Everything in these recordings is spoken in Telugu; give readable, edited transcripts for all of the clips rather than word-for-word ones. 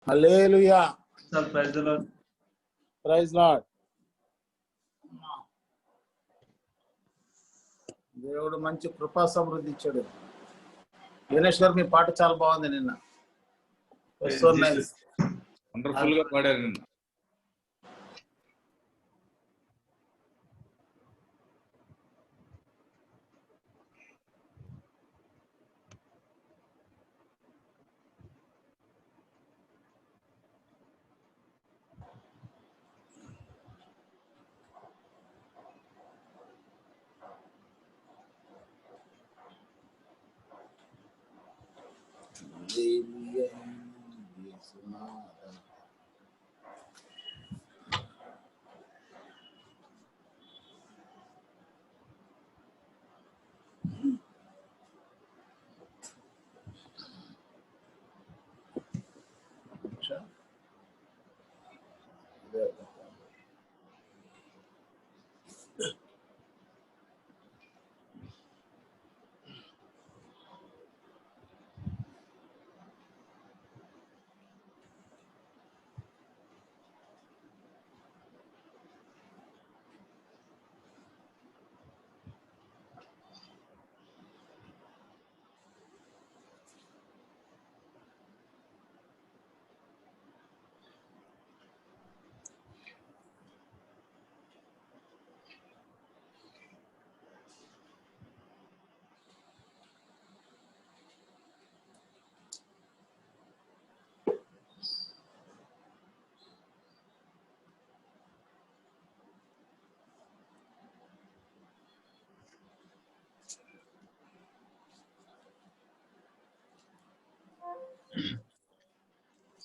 Hallelujah. Praise the lord. Praise lord. దేవుడు మంచి కృపా సమృద్ధి ఇచ్చాడు. గణేష్ గారు మీ పాట చాలా బాగుంది నిన్న. వండర్ఫుల్ గా పాడారు నిన్న.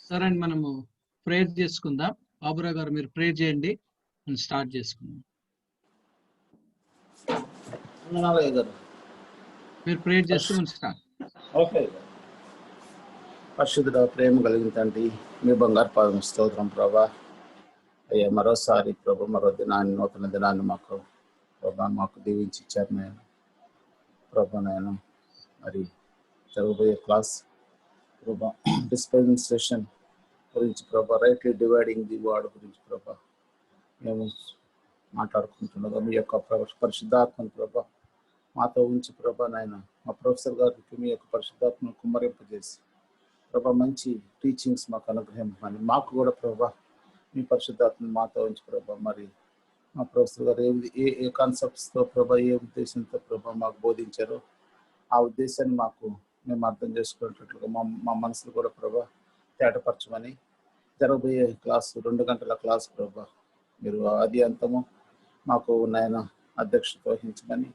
సరే అండి, మనము ప్రేయర్ చేసుకుందాం. బాబురా గారు మీరు ప్రేయర్ చేయండి, మనం స్టార్ట్ చేసుకుందాం. మీరు ప్రేయర్ చేస్తే మనం స్టార్ట్. ఓకే. పరిశుద్ధుడ, ప్రేమ కలిగిన తండ్రి, మీ బంగారు పాదం స్తోత్రం ప్రభా. అయ్యా మరోసారి ప్రభు మరో దినాన్ని, నూతన దినాన్ని మాకు దీవించి ఇచ్చారు నేను ప్రభా. నేను మరి జరగబోయే క్లాస్ ప్రభా డిస్పెన్సేషన్ గురించి ప్రభా, రైట్లీ డివైడింగ్ ది వర్డ్ గురించి ప్రభా మేము మాట్లాడుకుంటుండగా మీ యొక్క పరిశుద్ధాత్మను ప్రభా మాతో ఉంచి ప్రభా నాయన, మా ప్రొఫెసర్ గారికి మీ యొక్క పరిశుద్ధాత్మను కుమ్మరింపజేసి ప్రభా మంచి టీచింగ్స్ మాకు అనుగ్రహం అని మాకు కూడా ప్రభా మీ పరిశుద్ధాత్మను మాతో ఉంచి ప్రభా మరి మా ప్రొఫెసర్ గారు ఏ కాన్సెప్ట్స్తో ప్రభా, ఏ ఉద్దేశంతో ప్రభా మాకు బోధించారో ఆ ఉద్దేశాన్ని మేము అర్థం చేసుకునేటట్లుగా మా మనసులు కూడా ప్రభా తేటపరచమని, జరగబోయే క్లాసు 2 గంటల క్లాస్ ప్రభా మీరు ఆది అంతము మాకు నాయన అధ్యక్షత వహించమని,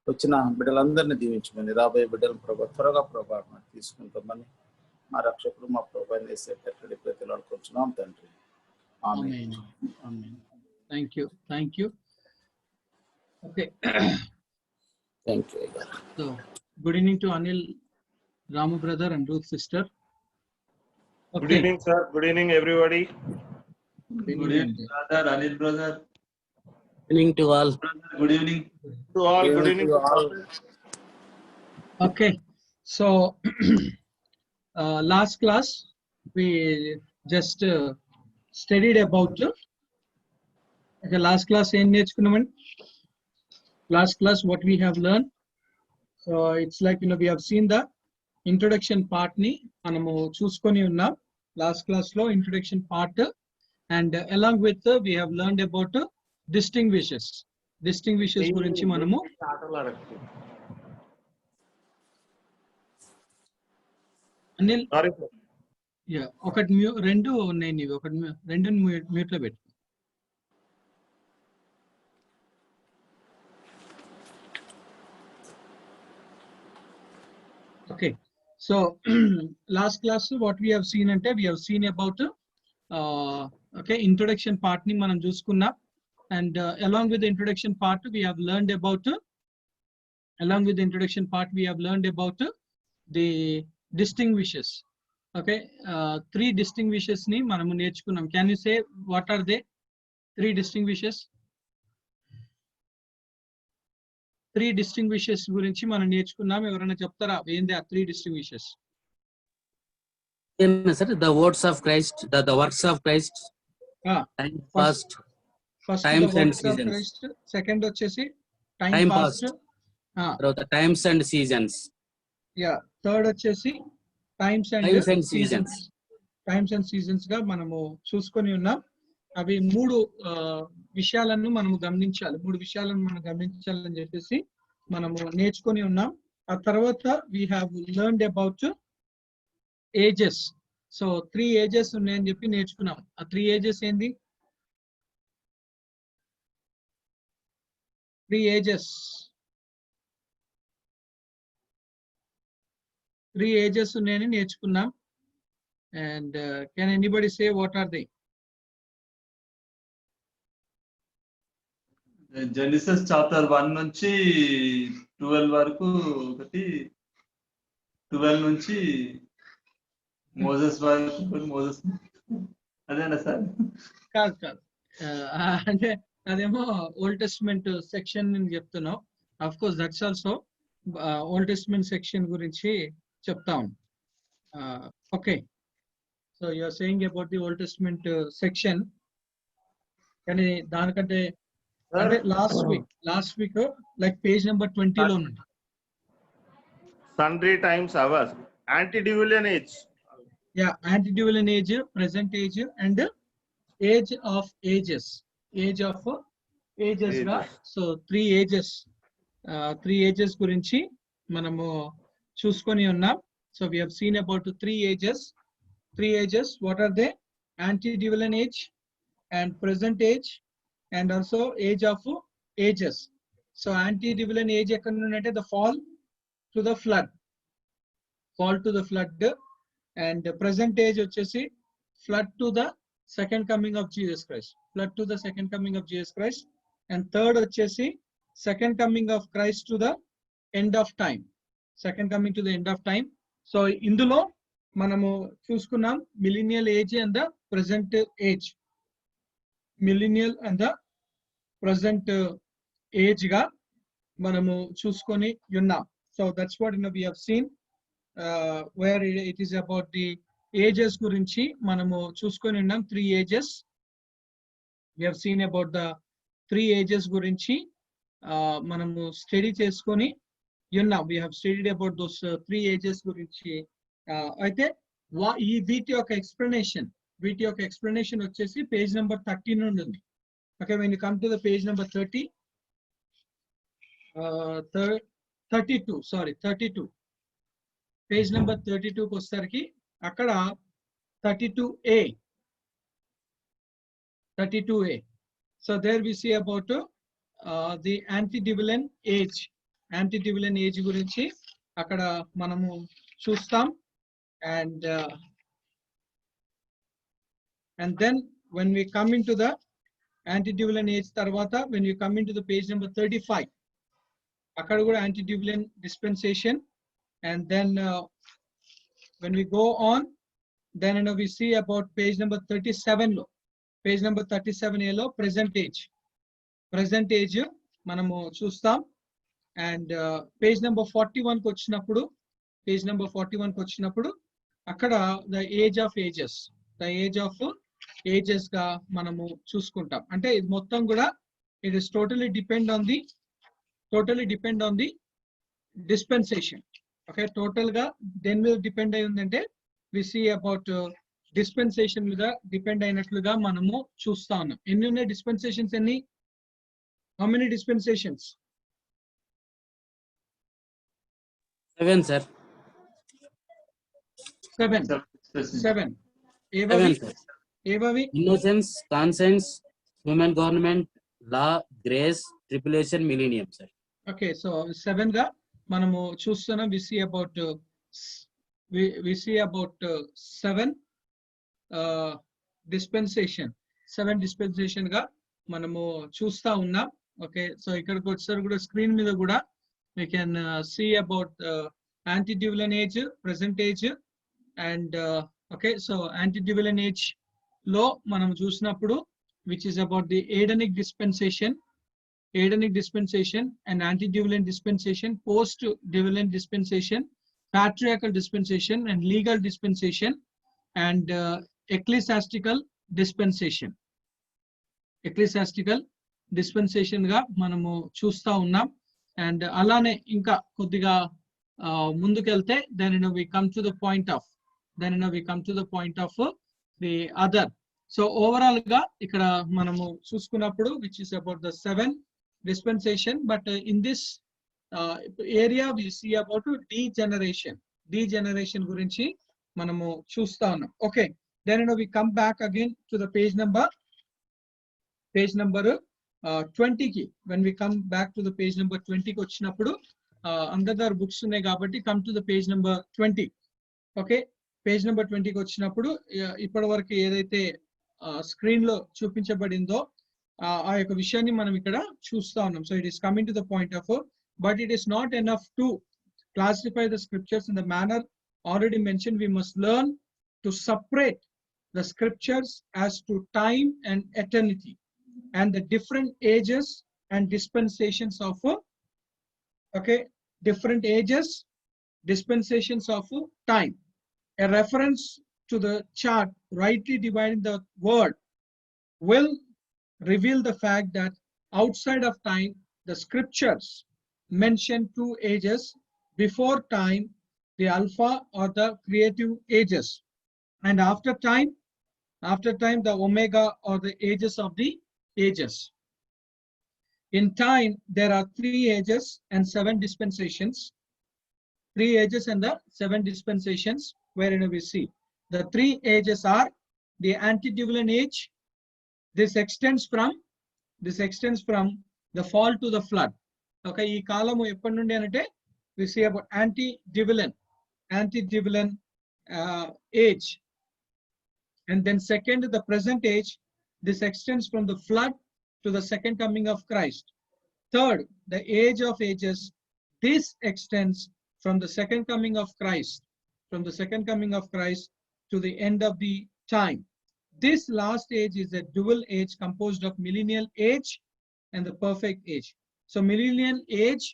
వచ్చిన బిడ్డలందరినీ దీవించమని, రాబోయే బిడ్డలను ప్రభా త్వరగా ప్రభా తీసుకుంటామని మా రక్షకుడు మా ప్రభా వేసేటట్టు ప్రతిలాడుకుంటున్నాం తండ్రి. Amen. Thank you. Okay. Thank you. So good evening to Anil, Ramu brother and Ruth sister. Okay. Good evening, sir. Good evening, everybody. Good evening, brother. Anil brother. Good evening to all. Good evening. To all, good evening to all. Okay. So last class we just studied about okay, last class em nechukunnamandi. Last class what we have learned, so it's like we have seen the introduction part ni manamu chusukoni unnam last class lo, introduction part, and along with we have learned about distinguishes gurinchi manamu Anil. Sorry, sir. Yeah, ఒకటి రెండు ఉన్నాయి నీవి, ఒకటి రెండు మ్యూట్ లో పెట్టు. Okay, so last class what we have seen ante we have seen about okay, introduction part ni manam chusukunnam, and along with the introduction part we have learned about the distinguishes. Okay, 3 distinguishes ni manamu నేర్చుకున్నాం. Can you say what are they? 3 distinguishes. 3 distinguishes గురించి మనం నేర్చుకున్నాం. ఎవరైనా చెప్తారా ఏంది ఆ 3 distinguishes? Again, sir, the words of Christ, the works of Christ, Ah, time First- past, first Times the and works of seasons. Christ, second వచ్చేసి టైం Time పాస్ట్, తర్వాత times and seasons. Yeah third వచ్చేసి times and Times and seasons. seasons. Times and seasons గా మనము చూసుకొని ఉన్నాం. అవి మూడు విషయాలను మనము గమనించాలి. మూడు విషయాలను మనం గమనించాలని చెప్పేసి మనము నేర్చుకొని ఉన్నాం. ఆ తర్వాత we have learned about ages. So 3 ages ఉన్నాయని చెప్పి నేర్చుకున్నాం. ఆ 3 ఏజెస్ ఏంది? 3 ఏజెస్. 3 ఏజెస్ ఉన్నాయని నేర్చుకున్నాం. And can anybody say what are they? Genesis chapter 1 నుంచి 12 వరకు ఒకటి, 12 నుంచి మోసెస్ వరకు, మోసెస్ అదేనా సార్? కాదు కాదు, అంటే అదేమో ఓల్డ్ టెస్ట్మెంట్ సెక్షన్ నేను చెప్తున్నావు. Of course that's also old testament section గురించి చెప్తాం. Okay, so you are saying about the old testament section. కానీ దానికంటే అంటే last week like page number 20 లో ఉంది. Sundry times hours. Antediluvian age. Yeah, antediluvian age, present age, and age of ages. Age of ages గా. సో 3 ages, 3 ages గురించి మనము చూసుకొని ఉన్నాం. So we have seen about 3 ages. 3 ages, what are they? Antediluvian age and present age and also age of ages. So antediluvian age ఎక్కడ నుండి అంటే the fall to the flood. Fall to the flood. And the present age వచ్చేసి flood to the second coming of Jesus Christ. Flood to the second coming of Jesus Christ. And third వచ్చేసి second coming of Christ to the end of time. Second coming to the end of time. So ఇందులో మనము చూసుకున్నాం millennial age and the present age. Millennial and the present age గా మనము చూసుకొని ఉన్నాం. So that's what we have seen. Where it is about the ages గురించి మనము చూసుకొని ఉన్నాం. 3 ages we have seen about the 3 ages గురించి మనము స్టడీ చేసుకొని ఉన్నాం. we have studied about those 3 ages గురించి. అయితే ఈ వీటి యొక్క ఎక్స్ప్లెనేషన్ వచ్చేసి పేజ్ నెంబర్ 30 నుండి ఉంది. Okay, when you come to the page number 32 page number 32 కి వచ్చేసరికి అక్కడ 32A. So there we see about the antediluvian age. Antediluvian age గురించి అక్కడ మనము చూస్తాం. And then when we come into the antediluvian age తర్వాత when we come into the page number 35 అక్కడ కూడా antediluvian dispensation. And then when we go on, then we see about page number 37 లో, page number 37A లో present age మనము చూస్తాం. And page number 41 కి వచ్చినప్పుడు అక్కడ the age of ages గా మనము చూసుకుంటాం. అంటే ఇది మొత్తం కూడా it is totally depend on the dispensation. Okay, total గా దేని మీద డిపెండ్ అయి ఉందంటే we see about dispensation మీద డిపెండ్ అయినట్లుగా మనము చూస్తా ఉన్నాం. ఎన్ని ఉన్నాయి డిస్పెన్సేషన్స్? how many dispensations? 7, sir. 7. Seven, sir. ఏవవి? Innocence, conscience, human government, law, grace, tribulation, millennium, sir. Okay, so 7 గా మనము చూస్తున్నాం. we see about 7 dispensation గా మనము చూస్తా ఉన్నాం. ఓకే, సో ఇక్కడికి వచ్చేసరి కూడా స్క్రీన్ మీద కూడా we can see about antediluvian age, present age, and okay, so antediluvian age లో మనం చూసినప్పుడు which is about the Adamic dispensation and antediluvian dispensation, post-diluvian dispensation, patriarchal dispensation and legal dispensation, and ecclesiastical dispensation. Ecclesiastical dispensation గా మనము చూస్తా ఉన్నాం. And అలానే ఇంకా కొద్దిగా ముందుకెళ్తే then we come to the point of the other. So overall గా ఇక్కడ మనము చూసుకున్నప్పుడు which is about the 7 dispensation, but in this area we see about degeneration గురించి మనము చూస్తా ఉన్నాం. Okay, then we come back again to the page number 20 కి. When we come back to the page number 20 కి వచ్చినప్పుడు అందరి బుక్స్ ఉన్నాయి కాబట్టి come to the page number 20. Okay, page number 20 కి వచ్చినప్పుడు ఇప్పటి వరకు ఏదైతే స్క్రీన్ లో చూపించబడిందో ఆ యొక్క విషయాన్ని మనం ఇక్కడ చూస్తా ఉన్నాం. So it is coming to the point of, but it is not enough to classify the scriptures in the manner already mentioned. We must learn to separate the scriptures as to time and eternity and the different ages and dispensations of different ages, dispensations of time. A reference to the chart rightly dividing the word will reveal the fact that outside of time the scriptures mention 2 ages, before time the alpha or the creative ages, and after time the omega or the ages of the ages. In time there are 3 ages and 7 dispensations. 3 ages and the 7 dispensations, wherein we see the 3 ages are the antediluvian age. This extends from the fall to the flood. Okay, ee kalamu eppadi nundi ante we see about antediluvian age. And then second, the present age. This extends from the flood to the second coming of Christ. Third, the age of ages. This extends from the second coming of Christ to the end of the time. This last age is a dual age composed of millennial age and the perfect age. So millennial age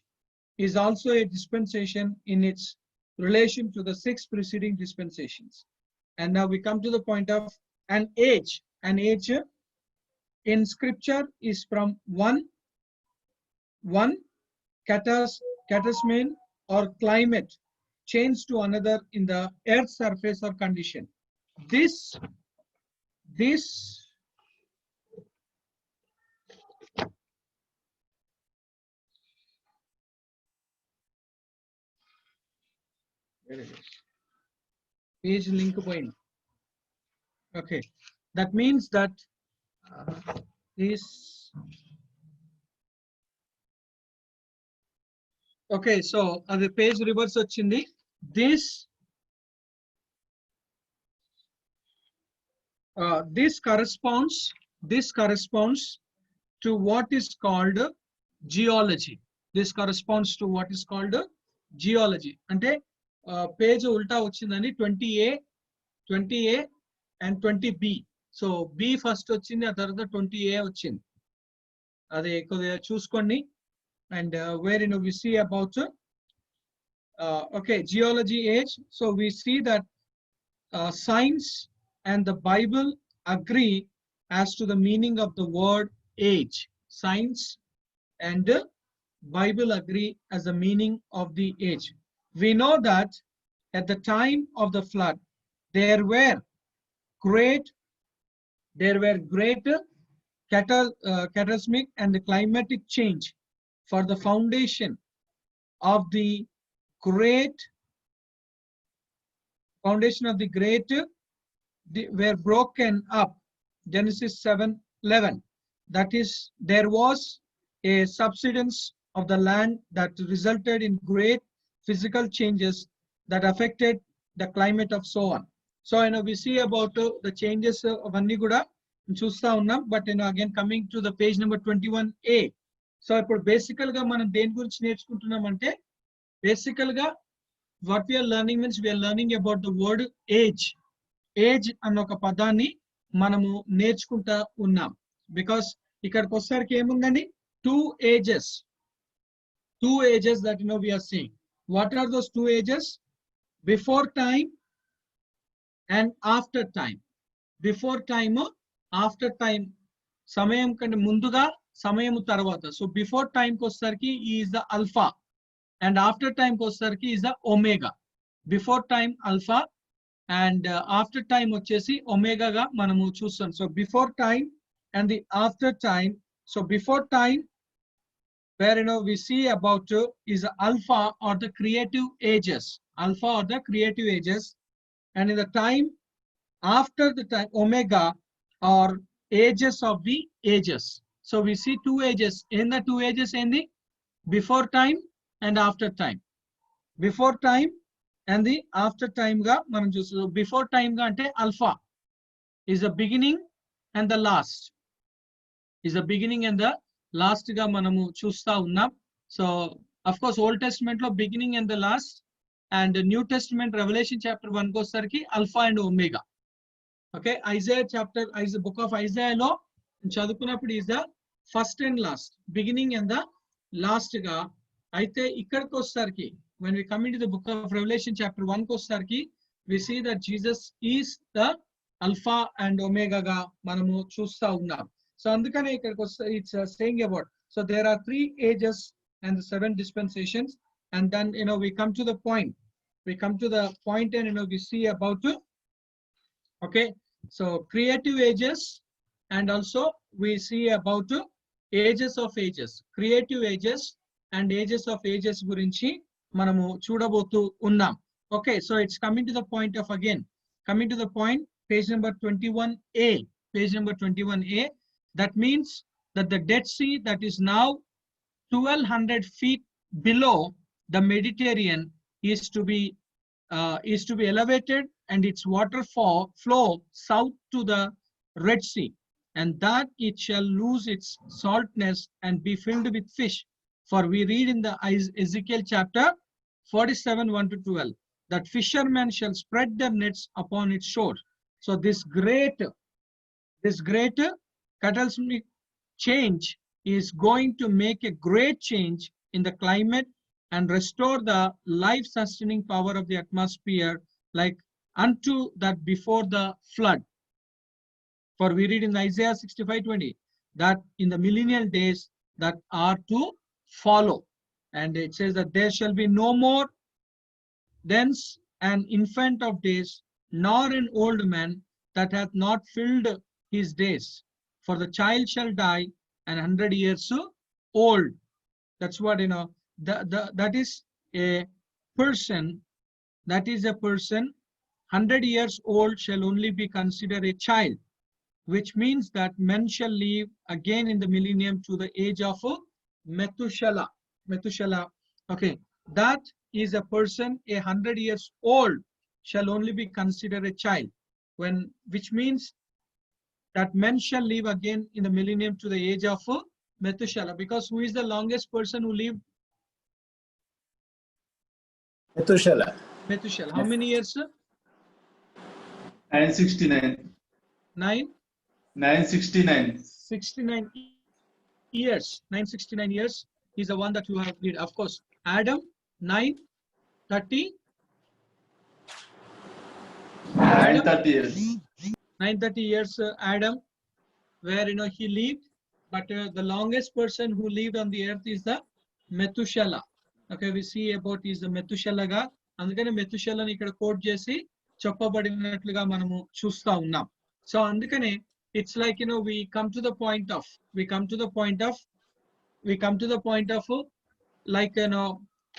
is also a dispensation in its relation to the 6 preceding dispensations. And now we come to the point of an age. An age in scripture is from one cataclysm or climate change to another in the earth's surface or condition. This page link point. Okay, that means that this. Okay, so the page reverse వచ్చింది. This corresponds to what is called geology. This corresponds to what is called geology. అంటే పేజ్ ఉల్టా వచ్చిందని 20A and 20B. So B first వచ్చింది, ఆ తర్వాత 20A వచ్చింది. అది కొద్దిగా చూసుకోండి. And wherein we see about geology age. So we see that science and the Bible agree as to the meaning of the word age. Science and the Bible agree as the meaning of the age. We know that at the time of the flood there were great cataclysmic and the climatic change. For the foundation of the great were broken up. Genesis 7:11. That is, there was a subsidence of the land that resulted in great physical changes that affected the climate of so on. So we see about the changes of anni kuda chusta unnam. But again coming to the page number 21A. So ఇప్పుడు బేసికల్ గా మనం దేని గురించి నేర్చుకుంటున్నాం అంటే, బేసికల్ గా what we're learning means we're learning about the word age. Age అన్న ఒక పదాన్ని మనము నేర్చుకుంటా ఉన్నాం. బికాస్ ఇక్కడికి వచ్చేసరికి ఏముందండి, 2 ages that we are seeing. What are those 2 ages? Before time and after time. Before time, after time. సమయం కంటే ముందుగా సమయం తర్వాత. సో బిఫోర్ టైం కి వచ్చేసరికి is the alpha and after time కి వచ్చేసరికి is the omega. Before time alpha and after time వచ్చేసి ఒమేగాగా మనము చూస్తాం. So before time and the after time. So before time where we see about is alpha or the creative ages, alpha or the creative ages, and in the time after the time omega or ages of the ages. So we see two ages, in the two ages in the before time and after time. Before time and the after time ga manam chustu. Before time ga ante alpha is the beginning and the last, is the beginning and the last గా మనము చూస్తా ఉన్నాం. So of course Old Testament లో beginning and the last, and New Testament Revelation chapter 1 కి వచ్చేసరికి alpha and omega. Okay, Isaiah chapter book of ఐజాయాలో చదువుకున్నప్పుడు is the first and last, beginning and the last గా. అయితే ఇక్కడికి వచ్చేసరికి when we come into the book of Revelation chapter 1 కి వచ్చేసరికి we see that Jesus is the alpha and omega గా మనము చూస్తా ఉన్నాం. So అందుకనే ఇక్కడికి వస్తే it's saying about, so there are 3 ages and the 7 dispensations, and then we come to the point, and we see about okay, so creative ages, and also we see about ages of ages, creative ages and ages of ages గురించి మనము చూడబోతూ ఉన్నాం. Okay, so it's coming to the point of, again coming to the point, page number 21A, page number 21A. That means that the Dead Sea that is now 1200 feet below the Mediterranean is to be elevated, and its water flow south to the Red Sea, and that it shall lose its saltness and be filled with fish. For we read in the Ezekiel chapter 47 1 to 12 that fishermen shall spread their nets upon its shore. So this great cataclysmic change is going to make a great change in the climate and restore the life sustaining power of the atmosphere like unto that before the flood. For we read in Isaiah 65:20 that in the millennial days that are to follow, and it says that there shall be no more thence an infant of days, nor an old man that hath not filled his days. For the child shall die 100 years old. That's what that is a person. That is a person 100 years old shall only be considered a child, which means that men shall live again in the millennium to the age of Methuselah. Okay, that is a person 100 years old shall only be considered a child, which means that men shall live again in the millennium to the age of Methuselah. Because who is the longest person who lived? Methuselah. How many years? 969. 969 years. 969 years is the one that you have lived. Of course, Adam 930 years. 930 years Adam, where he lived, but the longest person who lived on the earth is the Methuselah. Okay, we see about is the Methuselah ga, అందుకనే Methuselah ని ఇక్కడ కోట్ చేసి చెప్పబడినట్లుగా మనము చూస్తా ఉన్నాం. సో అందుకనే it's like we come to the point of like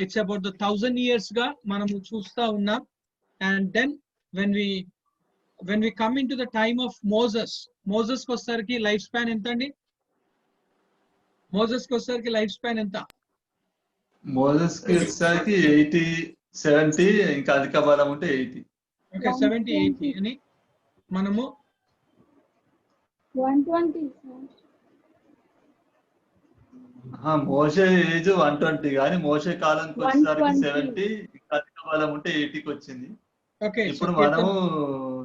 it's about the 1000 years ga మనము చూస్తా ఉన్నాం. And then when we come into the time of Moses కి వచ్చేసరికి లైఫ్ స్పాన్ ఎంత అండి? మోసెస్ కి వచ్చేసరికి లైఫ్ స్పాన్ ఎంత? మోసెస్ కి వచ్చేసరికి 80 70, ఇంకా అధిక బలం ఉంటే 80. ఓకే, 70 80 అని మనము 120. మోషే ఏజ్ 120, కానీ మోషే కాలానికి వచ్చేసరికి 70, ఇంకా అధిక బలం ఉంటే 80కి వచ్చింది. ఓకే, ఇప్పుడు మనము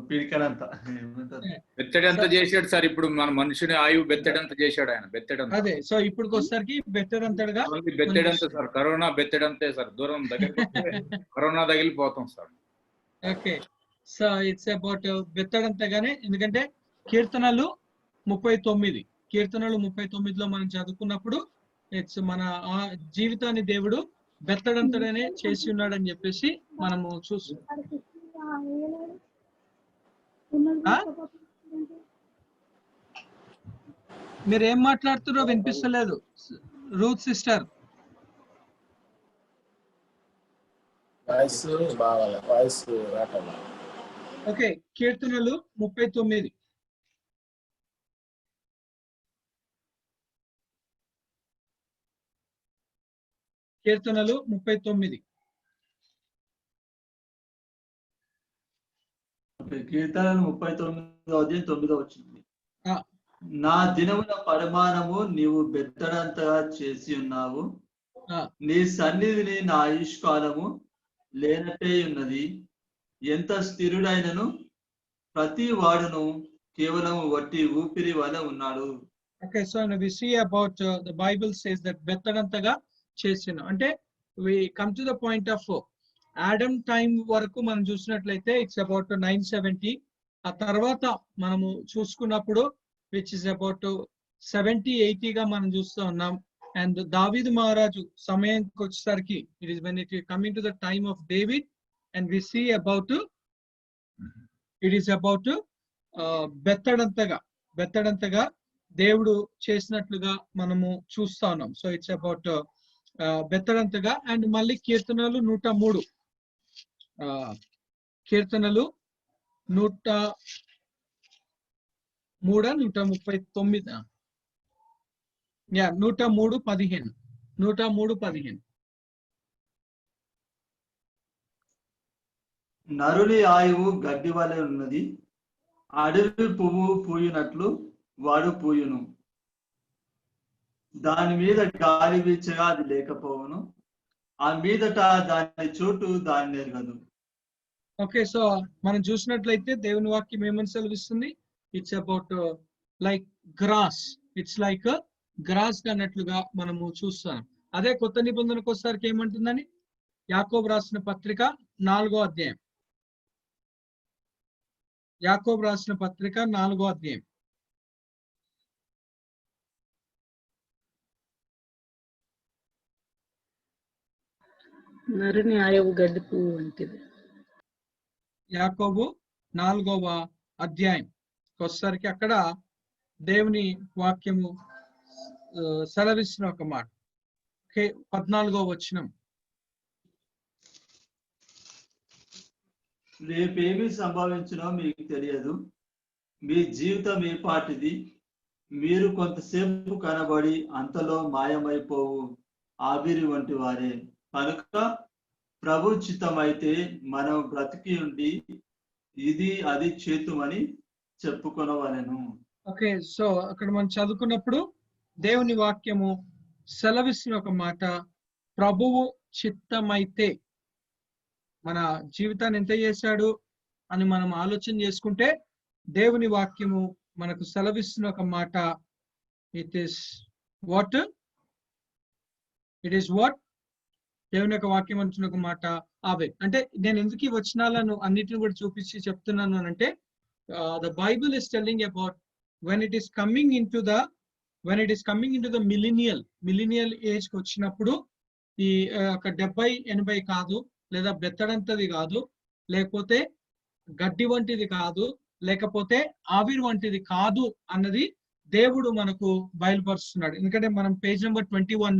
పిడికడంత బెత్తడంత చేశాడు సార్. ఇప్పుడు మన మనుషుని ఆయువు బెత్తడంత చేశాడు ఆయన. బెత్తడంత అదే. సో ఇప్పుడు వచ్చేసరికి బెటర్ అంతగా బెత్తడంత సార్. కరోనా బెత్తడంతే సార్. దూరం దగ్గర కరోనా తగిలిపోతాం sir. Okay, so it's about బెత్తడంతగానే, ఎందుకంటే కీర్తనలు 39 39లో మనం చదువుకున్నప్పుడు ఇట్స్ మన జీవితాన్ని దేవుడు బెత్తడంతడనే చేసి ఉన్నాడని చెప్పేసి మనము చూస్తాం. మీరు ఏం మాట్లాడుతున్నారో వినిపిస్తలేదు రూత్ సిస్టర్. వాయిస్ బాగాలే, వాయిస్ రావట్లేదు. ఓకే, కీర్తనలు 39. కీర్తనలు 39. కీర్తనలు 39:9 ఆ, నా దినముల పరిమాణము నీవు బెత్తడంతగా చేసి ఉన్నావు. ఆ, నీ సన్నిధిని నా ఆయుష్కాలము లేనట్టే ఉన్నది. ఎంత స్థిరుడైనను ప్రతి వాడును కేవలం వట్టి ఊపిరి వలె ఉన్నాడు. okay, so now we see about the Bible says that బెత్తడంతగా చేసిన అంటే we come to the point of Adam time వరకు మనం చూసినట్లయితే ఇట్స్ అబౌట్ 970. ఆ తర్వాత మనము చూసుకున్నప్పుడు విచ్ ఇస్ అబౌట్ 70-80 గా మనం చూస్తూ ఉన్నాం. అండ్ దావీదు మహారాజు సమయానికి వచ్చేసరికి it is when it coming to the time of David and we see about it is about బెత్తడంతగా దేవుడు చేసినట్లుగా మనము చూస్తా ఉన్నాం. సో ఇట్స్ అబౌట్ బెత్తడంతగా. అండ్ మళ్ళీ కీర్తనలు 103 కీర్తనలు 103:139 103:15 నరుని ఆయువు గడ్డి వలె ఉన్నది. అడవి పువ్వు పూయినట్లు వాడు పూయును. దాని మీద గాలి వీచగా అది లేకపోవును. ఆ మీదట దాని చోటు దాన్ని ఎరగదు. ఓకే, సో మనం చూసినట్లయితే దేవుని వాక్యం ఏమని సెలవిస్తుంది? It's about like grass, it's like grass అన్నట్లుగా మనము చూస్తాం. అదే కొత్త నిబంధనకు వచ్చేసరికి ఏమంటుందని యాకోబు రాసిన పత్రిక 4వ అధ్యాయం. యాకోబు రాసిన పత్రిక 4వ అధ్యాయం. నరుని ఆయువు గడ్డి పువ్వు వంటిది. యాకోబు 4వ అధ్యాయం వచ్చేసరికి అక్కడ దేవుని వాక్యము సెలవిస్తున్న ఒక మాట. 14వ వచనం. రేపేమి సంభవించినో మీకు తెలియదు. మీ జీవితం ఏ పాటిది. మీరు కొంతసేపు కనబడి అంతలో మాయమైపోవు ఆవిరి వంటి వారే. కనుక ప్రభు చిత్తమైతే మనం బ్రతికి ఉండి ఇది అది చేతుమని చెప్పుకొనవలెను. ఓకే, సో అక్కడ మనం చదువుకున్నప్పుడు దేవుని వాక్యము సెలవిస్తున్న ఒక మాట, ప్రభువు చిత్తమైతే. మన జీవితాన్ని ఎంత చేశాడు అని మనం ఆలోచన చేసుకుంటే దేవుని వాక్యము మనకు సెలవిస్తున్న ఒక మాట, ఇట్ ఈస్ వాట్ దేవుని యొక్క వాక్యం అంటున్న ఒక మాట అవే. అంటే నేను ఎందుకు ఈ వచనాలను అన్నిటిని కూడా చూపించి చెప్తున్నాను అంటే the Bible is telling about when it is coming into the millennial age కి వచ్చినప్పుడు ఈ ఒక 70-80 కాదు, లేదా బెత్తడంతది కాదు, లేకపోతే గడ్డి వంటిది కాదు, లేకపోతే ఆవిరి వంటిది కాదు అన్నది దేవుడు మనకు బయలుపరుస్తున్నాడు. ఎందుకంటే మనం పేజ్ నెంబర్ 21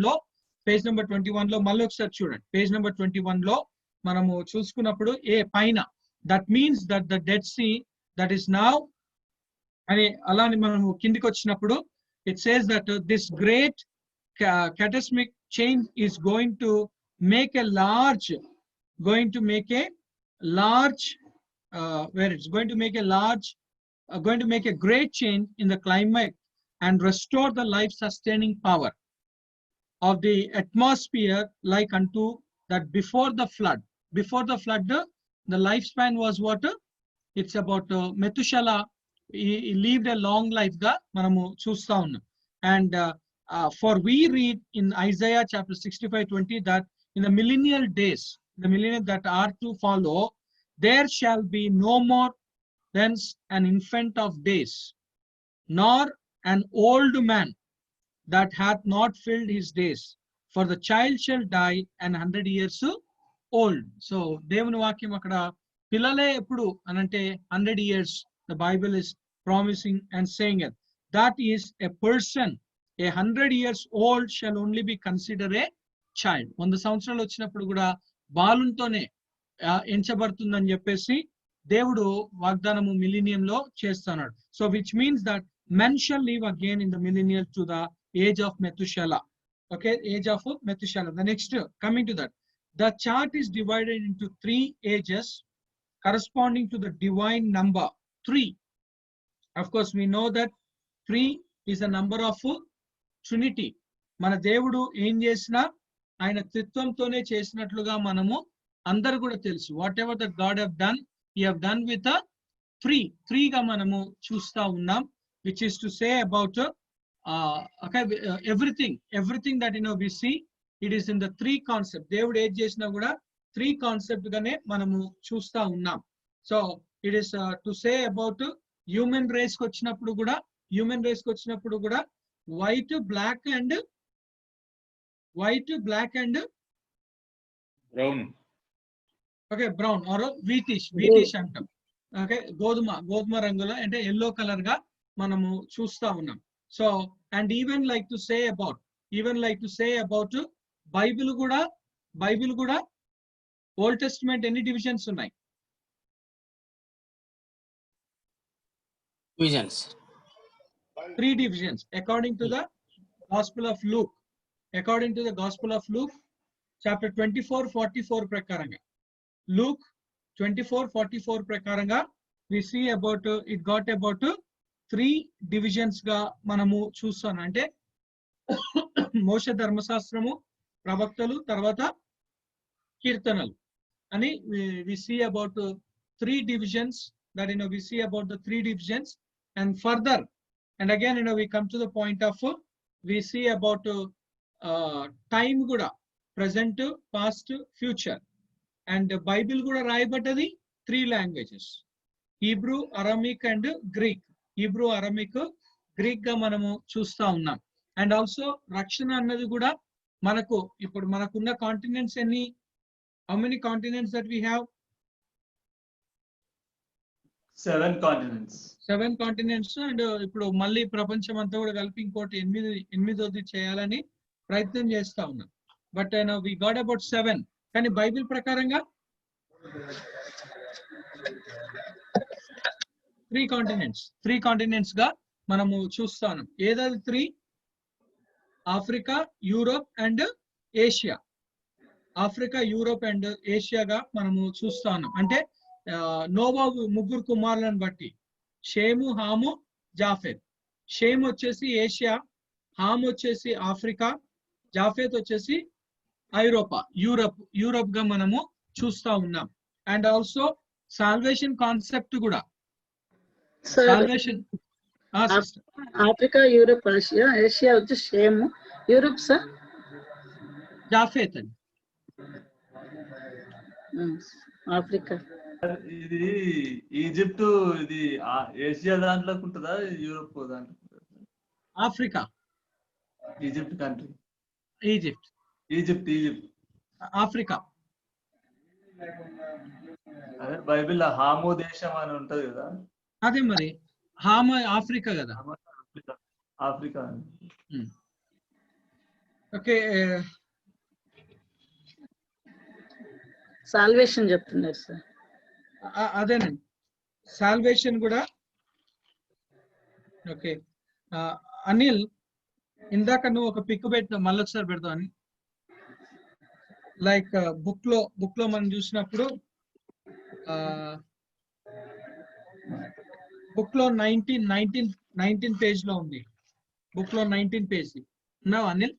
లో మళ్ళీ ఒకసారి చూడండి. పేజ్ నెంబర్ 21 లో మనము చూసుకున్నప్పుడు పైన that means that the dead sea that is now అని అలానే మనము కిందికి వచ్చినప్పుడు it says that this great cataclysmic change is going to make a great change in the climate and restore the life sustaining power of the atmosphere like unto that before the flood. The lifespan was what? It's about Methuselah. He lived a long life ga manamu chusta unnam. And for we read in Isaiah chapter 65:20 that in the millennial days that are to follow, there shall be no more thence an infant of days, nor an old man that hath not filled his days, for the child shall die an 100 years old. So దేవుని వాక్యం అక్కడ పిల్లలే ఎప్పుడు అనంటే 100 years the Bible is promising and saying it. That is a person, a 100 years old shall only be considered a child. 100 సంవత్సరాలు వచ్చినప్పుడు కూడా బాలునితోనే ఎంచబడుతుందని చెప్పేసి దేవుడు వాగ్దానము మిలీనియంలో చేస్తున్నాడు. So which means that men shall live again in the millennial to the age of Methuselah. Okay, age of Methuselah. The next, coming to that, the chart is divided into 3 ages corresponding to the divine number 3. Of course, we know that 3 is a number of Trinity. మన దేవుడు ఏం చేసినా ఆయన త్రిత్వంతోనే చేసినట్లుగా మనము అందరు కూడా తెలుసు. What ever that God have done, he have done with 3 గా మనము చూస్తా ఉన్నాం. Which is to say about everything that we see, it is in the 3 concept. దేవుడు ఏది చేసినా కూడా 3 కాన్సెప్ట్ గానే మనము చూస్తా ఉన్నాం. So it is to say about human race కి వచ్చినప్పుడు కూడా white black and brown, okay, brown or wheatish అంటాం. ఓకే, గోధుమ రంగులో అంటే ఎల్లో కలర్ గా మనము చూస్తా ఉన్నాం. So and even like to say about Bible కూడా ఓల్డ్ టెస్టిమెంట్ ఎన్ని డివిజన్స్ ఉన్నాయి? Divisions. 3 divisions according to the Gospel of Luke. Chapter 24-44 ప్రకారంగా, Luke 24-44 ప్రకారంగా we see about it got about 3 divisions గా మనము చూస్తాం. అంటే మోషే ధర్మశాస్త్రము, ప్రవక్తలు, తర్వాత కీర్తనలు అని we see about 3 divisions. That we see about the 3 divisions, and further and again we come to the point of we see about time kuda, present, past, future. And Bible kuda రాయబడ్డది 3 languages, Hebrew, Aramaic and Greek. Hebrew, Aramaic, Greek గా మనము చూస్తా ఉన్నాం. అండ్ ఆల్సో రక్షణ అన్నది కూడా మనకు ఇప్పుడు మనకున్న కాంటినెంట్స్ ఎన్ని? How many continents that we have? 7 continents. 7 continents. అండ్ ఇప్పుడు మళ్ళీ ప్రపంచం అంతా కూడా కలిపి ఇంకోటి 8వ చేయాలని ప్రయత్నం చేస్తా ఉన్నాం. But we got about 7. కానీ బైబిల్ ప్రకారంగా 3 కాంటినెంట్స్ గా మనము చూస్తా ఉన్నాం. ఏదది 3? Africa, Europe and Asia. Africa, Europe and ఏషియాగా మనము చూస్తా ఉన్నాం. అంటే నోవాహు 3 కుమారులను బట్టి షేము, హాము, జాఫెత్. షేమ్ వచ్చేసి ఏషియా, హామ్ వచ్చేసి ఆఫ్రికా, జాఫెత్ వచ్చేసి ఐరోపా, యూరోప్ గా మనము చూస్తా ఉన్నాం. అండ్ ఆల్సో సాల్వేషన్ కాన్సెప్ట్ కూడా, సాల్వేషన్ ఆఫ్రికా, యూరోప్, ఏషియా వచ్చి షేమ్, యూరోప్ సార్ జాఫెత్ అని. ఆఫ్రికా ఇది ఈజిప్ట్, ఇది ఏషియా దాంట్లోకి ఉంటుందా, యూరోప్ దాంట్లో? Africa, Egypt country, Egypt, Africa. అదే బైబిల్ హామో దేశం అని ఉంటది కదా, అదే మరి హామ ఆఫ్రికా కదా. ఆఫ్రికా. ఓకే, సాల్వేషన్ చెప్తున్నారు సార్. అదేనండి, సాల్వేషన్ కూడా. ఓకే, అనిల్ ఇందాక నువ్వు ఒక పిక్ పెట్టిన, మళ్ళీ ఒకసారి పెడతావు అని. లైక్ బుక్ లో మనం చూసినప్పుడు బుక్ లో 19 పేజ్ లో ఉంది. బుక్ లో 19 పేజ్ ఉన్నావు Anil?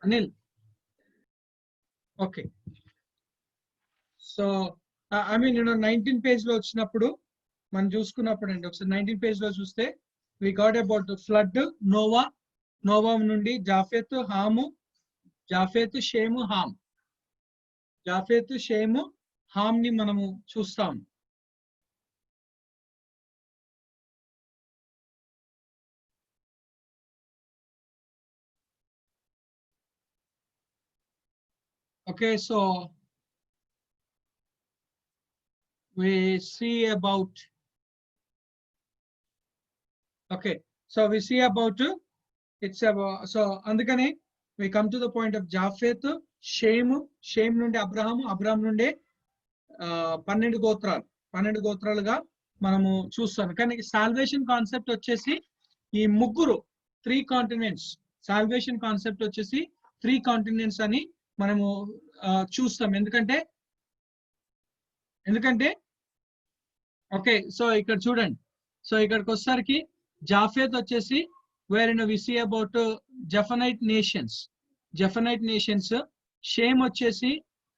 Anil, okay. So I mean 19 page లో వచ్చినప్పుడు మనం చూసుకున్నప్పుడు అండి, ఒకసారి 19 పేజ్ లో చూస్తే we got about the flood, Noah, Noah నుండి జాఫెత్, హాము, జాఫెత్, షేము, హామ్. జాఫెత్, షేము, హామ్ ని మనము చూస్తాం. Okay, so we see about, okay, so we see about, it's about, so అందుకనే we come to the point of Japheth, Shem, Shem నుండి అబ్రహాము, అబ్రహాం నుండి 12 గోత్రాలు, 12 గోత్రాలుగా మనము చూస్తాం. కానీ సాల్వేషన్ కాన్సెప్ట్ వచ్చేసి ఈ ముగ్గురు 3 కాంటినెంట్స్, సాల్వేషన్ కాన్సెప్ట్ వచ్చేసి 3 కాంటినెంట్స్ అని మనము చూస్తాం. ఎందుకంటే ఓకే, సో ఇక్కడ చూడండి, సో ఇక్కడికి వచ్చేసరికి జాఫెత్ వచ్చేసి where in we see about Japhethite nations, Japhethite nations. Shem వచ్చేసి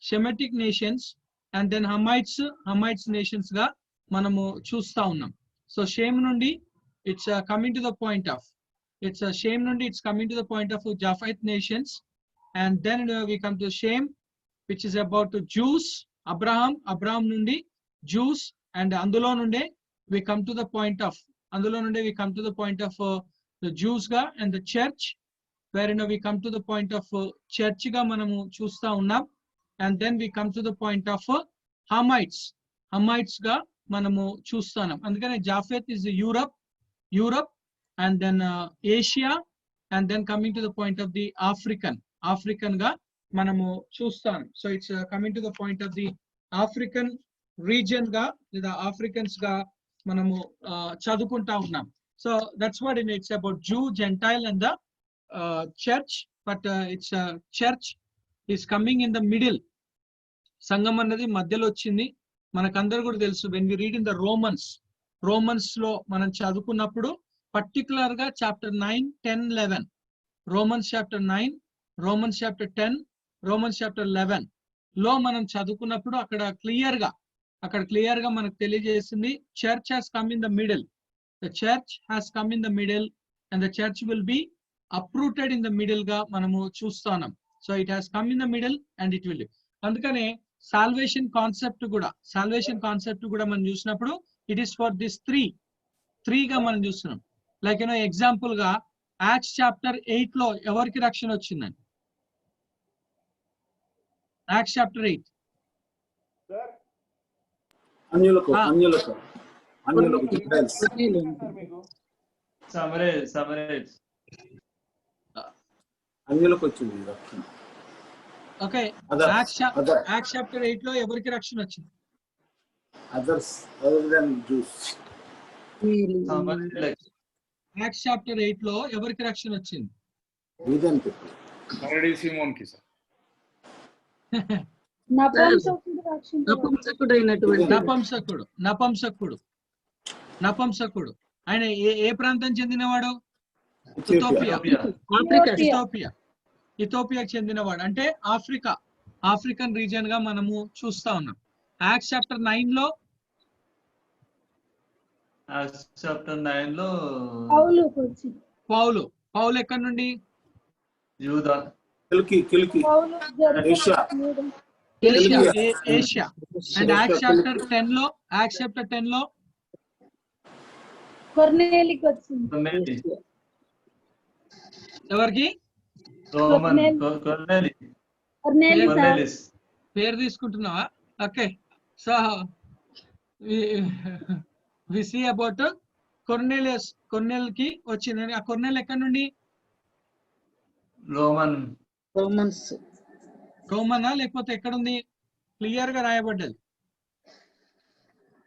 Semitic nations, and then Hamites nations గా మనము చూస్తా ఉన్నాం. సో షేమ్ నుండి it's coming to the point of, Shem నుండి it's coming to the point of Japhethite nations. And then we come to Shem, which is about Jews, Abraham nundi Jews, and అందులో నుండే we come to the point of, the Jews ga and the church, wherein we come to the point of church ga manamu చూస్తా ఉన్నాం. And then we come to the point of Hamites ga manamu చూస్తాం. అందుకనే Japheth is Europe, and then Asia, and then coming to the point of the African గా మనము చూస్తాం. So it's coming to the point of the African region గా లేదా ఆఫ్రికన్స్ గా మనము చదువుకుంటా ఉన్నాం. So that's what it's about Jew, gentile and the church. But it's church is coming in the middle. సంఘం అన్నది మధ్యలో వచ్చింది. మనకందరూ కూడా తెలుసు, when we read in the Romans లో మనం చదువుకున్నప్పుడు పర్టికులర్ గా chapter 9, 10, 11, Romans chapter 9, Romans chapter 10, Romans chapter 11 లో మనం చదువుకున్నప్పుడు అక్కడ క్లియర్ గా మనకు తెలియజేసింది, church has come in the middle, the church has come in the middle, and the church will be uprooted in the middle గా మనము చూస్తున్నాం. So it has come in the middle and it will. అందుకనే సాల్వేషన్ కాన్సెప్ట్ కూడా మనం చూసినప్పుడు it is for this three గా మనం చూస్తున్నాం. లైక్ ఎగ్జాంపుల్ గా యాక్ట్స్ చాప్టర్ 8 లో ఎవరికి రక్షణ వచ్చిందండి? యాక్ట్స్ చాప్టర్ 8 అన్యులకు వచ్చింది రక్షణ. ఓకే, యాక్ట్స్ చాప్టర్ 8 లో ఎవరికి రక్షణ వచ్చింది? Others other than Jews. Acts chapter 8 లో ఎవరికి రక్షణ వచ్చింది? నపుంసకుడు ఆయన ఏ ప్రాంతం చెందినవాడు? ఇథోపియాకి చెందినవాడు, అంటే ఆఫ్రికన్ రీజియన్ గా మనము చూస్తా ఉన్నాం. యాక్ట్స్ చాప్టర్ 9 లో పౌలు ఎక్కడి నుండి? ఏషియా. అండ్ యాక్ట్స్ చాప్టర్ 10 లో ఎవరికి పేరు తీసుకుంటున్నావా? Okay, so we see about Cornel కి వచ్చింది. ఆ కొర్నేల్ ఎక్కడి నుండి? రోమనా లేకపోతే ఎక్కడుంది? క్లియర్ గా రాయబడ్డది.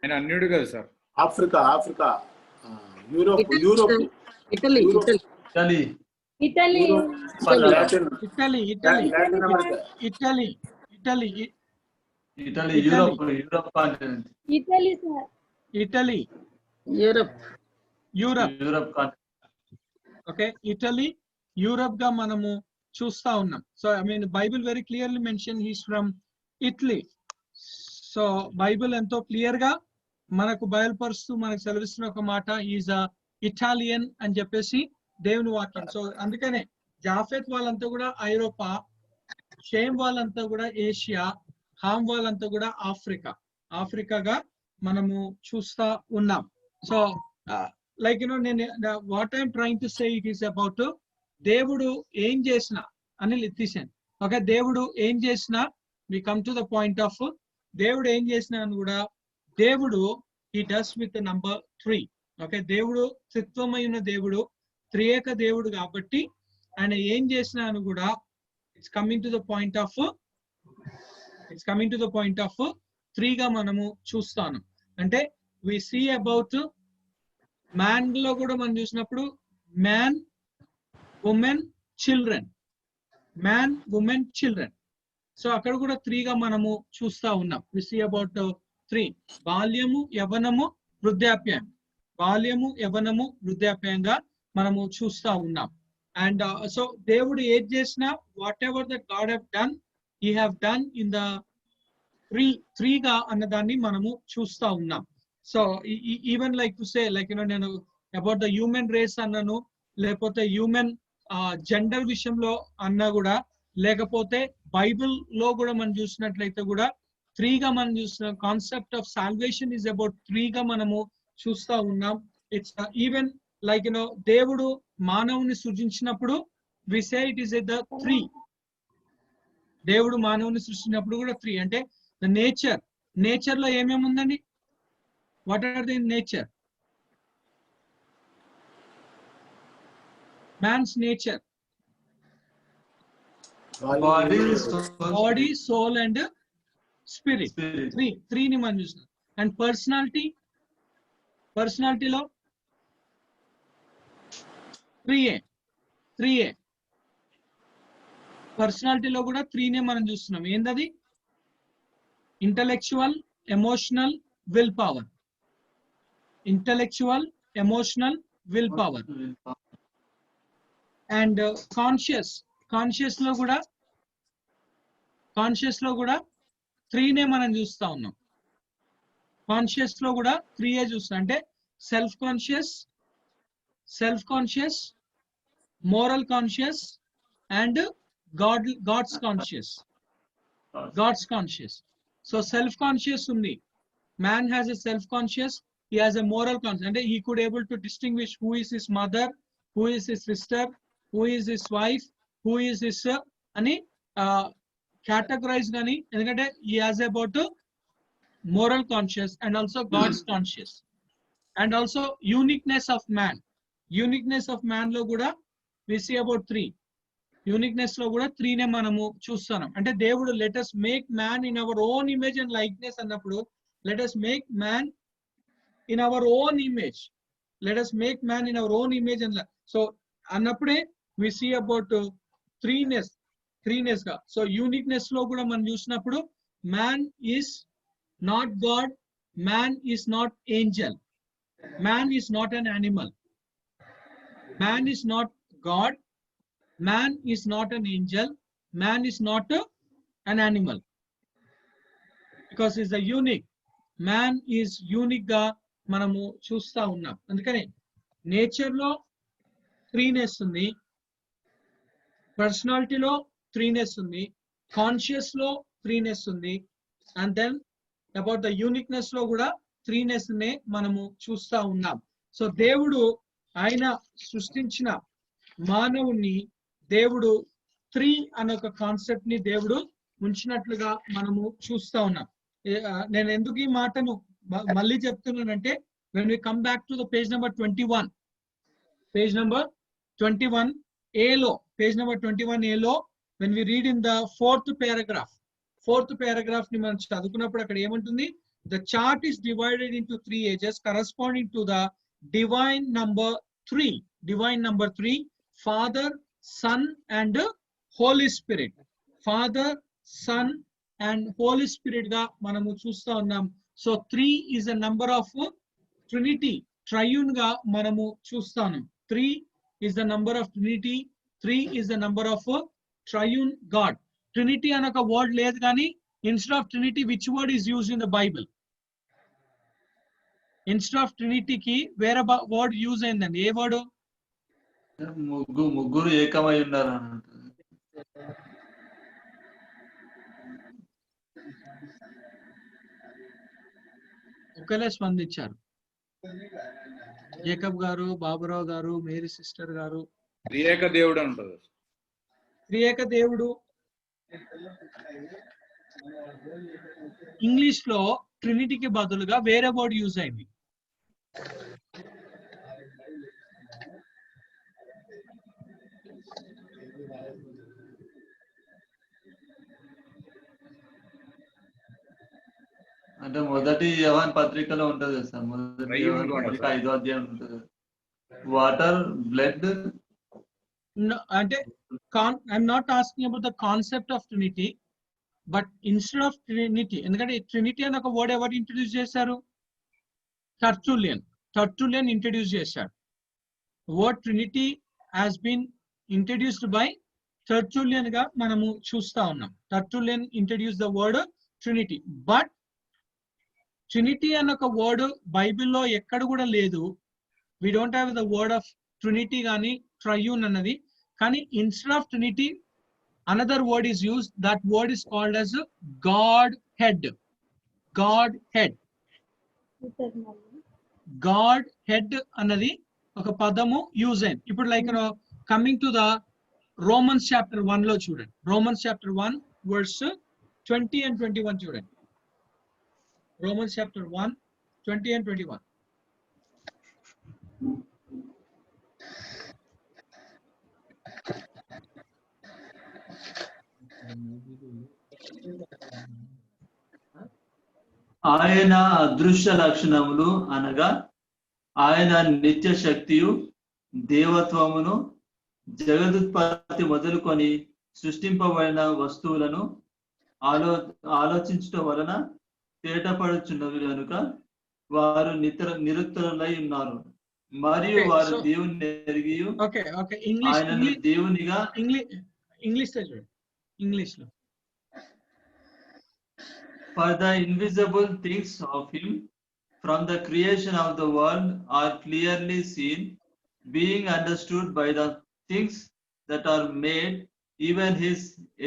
ఆయన అన్యుడు కదా sir? Africa, Europe, Italy, Europe. Okay, Italy, Europe గా మనము చూస్తా ఉన్నాం. So I mean Bible very clearly mention he's from Italy. So Bible ఎంతో క్లియర్ గా మనకు బయలుపరుస్తూ మనకు సెలవిస్తున్న ఒక మాట, ఈజ్ అ ఇటాలియన్ అని చెప్పేసి దేవుని వాక్యం. సో అందుకనే జాఫెత్ వాళ్ళంతా కూడా ఐరోపా, షేమ్ వాళ్ళంతా కూడా ఏషియా, హామ్ వాళ్ళంతా కూడా ఆఫ్రికాగా మనము చూస్తా ఉన్నాం. సో లైక్ నేను what I'm trying to say it is about దేవుడు ఏం చేసినా అని తీసాను. ఓకే, దేవుడు ఏం చేసినా we come to the point of దేవుడు ఏం చేసినా అని కూడా దేవుడు he does with the number 3. Okay, దేవుడు త్రిత్వమైన దేవుడు, త్రియేక దేవుడు కాబట్టి ఆయన ఏం చేసినా అని కూడా it's coming to the point of 3 గా మనము చూస్తాను. అంటే వి సీ అబౌట్ మ్యాన్ లో కూడా మనం చూసినప్పుడు man, women, children, man, women, children. So అక్కడ కూడా 3 గా మనము చూస్తా ఉన్నాం. వి సీ అబౌట్ 3 బాల్యము, యవ్వనము, వృద్ధాప్యం, బాల్యము, యవ్వనము, వృద్ధాప్యంగా మనము చూస్తా ఉన్నాం. అండ్ సో దేవుడు ఏది చేసినా what ever that God have done, he have done in the 3 గా అన్నదాన్ని మనము చూస్తా ఉన్నాం. So even like to say like నేను అబౌట్ ద హ్యూమన్ రేస్ అన్నాను, లేకపోతే హ్యూమన్ జెండర్ విషయంలో అన్నా కూడా, లేకపోతే బైబిల్ లో కూడా మనం చూసినట్లయితే కూడా 3 గా మనం చూసిన concept of salvation is about 3 గా మనము చూస్తా ఉన్నాం. ఇట్స్ ఈవెన్ లైక్ దేవుడు మానవుని సృజించినప్పుడు వి సే ఇట్ ఈస్ ద 3. దేవుడు మానవుని సృష్టించినప్పుడు కూడా 3 అంటే ద నేచర్ లో ఏమేమి ఉందండి? What are the nature? Man's nature, body, soul and spirit. 3 ని మనం చూసినాం. అండ్ పర్సనాలిటీలో 3A పర్సనాలిటీలో కూడా 3నే మనం చూస్తున్నాం. ఏంటది? Intellectual, emotional, will power. Intellectual, emotional, will power. And conscious లో కూడా 3నే మనం చూస్తా ఉన్నాం. కాన్షియస్ లో కూడా 3A చూస్తున్నాం. అంటే self conscious, moral conscious and God's conscious. So self conscious ఉంది. Man has a self conscious, he has a moral conscience. అంటే he could able to distinguish who is his mother, who is his sister, who is his wife, who is his అని categorize గాని, ఎందుకంటే he has about moral conscious and also God's conscious. And also uniqueness of man లో కూడా we see about 3. యూనిక్నెస్ లో కూడా 3నే మనము చూస్తున్నాం. అంటే దేవుడు let us make man in our own image and likeness అన్నప్పుడు let us make man in our own image. Let us make man in our own image and so అన్నప్పుడే we see about 3ness గా. సో యూనిక్నెస్ లో కూడా మనం చూసినప్పుడు man is not God, man is not angel, man is not an animal, man is not God, man is not an angel, man is not an animal, because is a unique. Man is unique గా మనము చూస్తా ఉన్నాం. అందుకని నేచర్ లో 3ness ఉంది, పర్సనాలిటీలో 3ness ఉంది, కాన్షియస్ లో 3ness ఉంది, and then about the uniqueness లో కూడా 3ness నే మనము చూస్తా ఉన్నాం. సో దేవుడు ఆయన సృష్టించిన మానవుని దేవుడు 3 అనే ఒక కాన్సెప్ట్ ని దేవుడు ఉంచినట్లుగా మనము చూస్తా ఉన్నాం. నేను ఎందుకు ఈ మాటను మళ్ళీ చెప్తున్నానంటే when we come back to the page number 21, page number 21A లో, page number 21A లో when we read in the fourth paragraph ని మనం చదువుకున్నప్పుడు అక్కడ ఏమంటుంది? The chart is divided into 3 ages corresponding to the divine number 3, Father, Son and Holy Spirit. Father, Son and Holy Spirit గా మనము చూస్తా ఉన్నాం. So 3 is a number of Trinity, triune గా మనము చూస్తాను. 3 is the number of Trinity, 3 is the number of triune God. Trinity అనే ఒక వర్డ్ లేదు, కానీ instead of Trinity which word is used in the Bible? Instead of ట్రినిటీకి వేరే వర్డ్ యూజ్ అయిందండి. ఏ వర్డ్? ముగ్గురు ఏకమై ఉన్నారు అని ఉంటుంది. ఒకేలా స్పందించారు. జేకబ్ గారు, బాబురావు గారు, మేరీ సిస్టర్ గారు. త్రియేక దేవుడు అంటారు. త్రియేక దేవుడు ఇంగ్లీష్ లో ట్రినిటీకి బదులుగా వేరే వర్డ్ యూజ్ అయింది. అంటే మొదటి యోహాను పత్రికలో ఉంటది సార్. మొదటి యోహాను పత్రిక 5వ అధ్యాయం ఉంటది. Water, blood. అంటే I'm not asking about the concept of Trinity, but instead of Trinity, ఎందుకంటే ట్రినిటీ అని ఒక వర్డ్ ఎవరు ఇంట్రడ్యూస్ చేశారు? టర్టులియన్ ఇంట్రడ్యూస్ చేశాడు. Word Trinity has been introduced by Tertullian గా మనము చూస్తా ఉన్నాం. Tertullian introduce the word Trinity, but Trinity అన్న ఒక వర్డ్ బైబిల్లో ఎక్కడ కూడా లేదు. We don't have the word of Trinity కానీ ట్రయూన్ అన్నది. కానీ instead of Trinity another word is use. That word is called as God head. Godhead, God head అన్నది ఒక పదము యూజ్ అయింది. ఇప్పుడు like coming to the Romans chapter 1 లో చూడండి. రోమన్స్ చాప్టర్ 1 వర్స్ 20 and 21 చూడండి. Romans chapter 1, 20 and 21. ఆయన అదృశ్య లక్షణములు అనగా ఆయన నిత్య శక్తియు దేవత్వమును జగదుత్పత్తి మొదలుకొని సృష్టింపబడిన వస్తువులను ఆలోచించటం వలన తేటపడుచున్నవి కనుక వారు నిరుత్తరులై ఉన్నారు. మరియు వారు దేవుని ఎరిగి ఆయనను దేవునిగా ఇంగ్లీష్ లో For the invisible things of him from the creation of the world are clearly seen, being understood by the things that are made, even his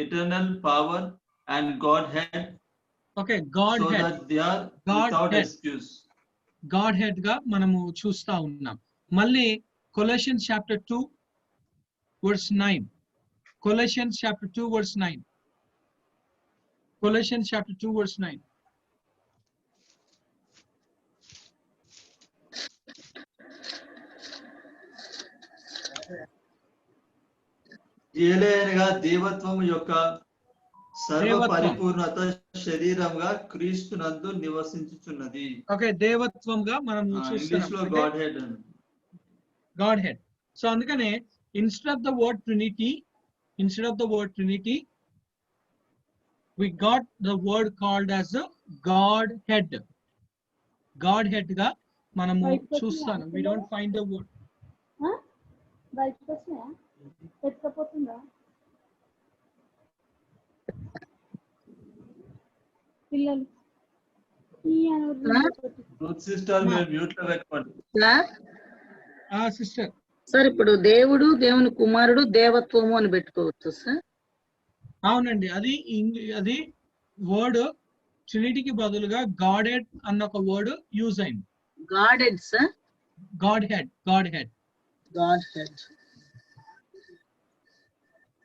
eternal power and Godhead. Okay, Godhead. So that they are without excuse. Godhead గా మనము చూస్తా ఉన్నాం. మళ్ళీ Colossians chapter 2 verse 9. Colossians chapter 2 verse 9. Colossians chapter 2 verse 9. ఏలయనగా దేవత్వము యొక్క సర్వ పరిపూర్ణత శరీరంగా క్రీస్తునందు నివసించుచున్నది. ఓకే, దేవత్వంగా మనం చూస్తున్నాం. ఇంగ్లీష్ లో Godhead. Godhead. So అందుకనే instead of the word Trinity we got the word called as a Godhead. Godhead గా మనము చూస్తాను. We don't find the word. Sister మీరు మ్యూట్ లో పెట్టుకోండి. సిస్టర్ సార్ ఇప్పుడు దేవుడు, దేవుని కుమారుడు, దేవత్వము అని పెట్టుకోవచ్చు సార్? అవునండి, అది వర్డ్ ట్రినిటీకి బదులుగా గాడ్ హెడ్ అన్న ఒక వర్డ్ యూజ్ అయింది. God head sir? God head.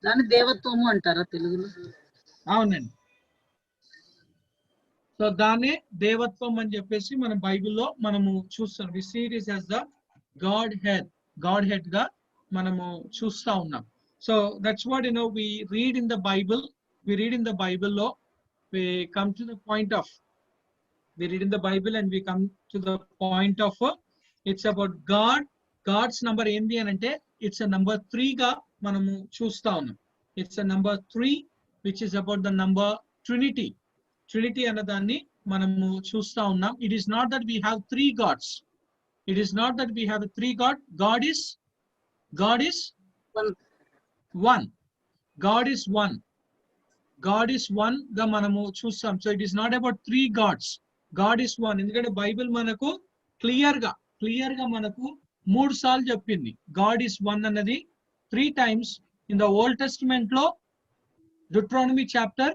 దాన్ని దేవత్వము అంటారా తెలుగులో? అవునండి. సో దాన్నే దేవత్వం అని చెప్పేసి మన బైబిల్లో మనము చూస్తాం. We see it as the Godhead గా మనము చూస్తా ఉన్నాం. So that's what we read in the Bible. We read in the Bible law. We come to the point of. We read in the Bible and we come to the point of. It's about God. God's number ఏంది అని అంటే it's a number 3 గా మనము చూస్తా ఉన్నాం. It's a number 3 which is about the number Trinity. Trinity అన్నదాన్ని మనము చూస్తా ఉన్నాం. It is not that we have 3 gods. It is not that we have 3 God. God is one. God is one. God is one గా మనము చూస్తాం. So it is not about 3 Gods. God is one. ఎందుకంటే బైబిల్ మనకు క్లియర్ గా మనకు 3 సార్లు చెప్పింది గాడ్ ఇస్ వన్ అన్నది 3 times in the old testament లో. Deuteronomy chapter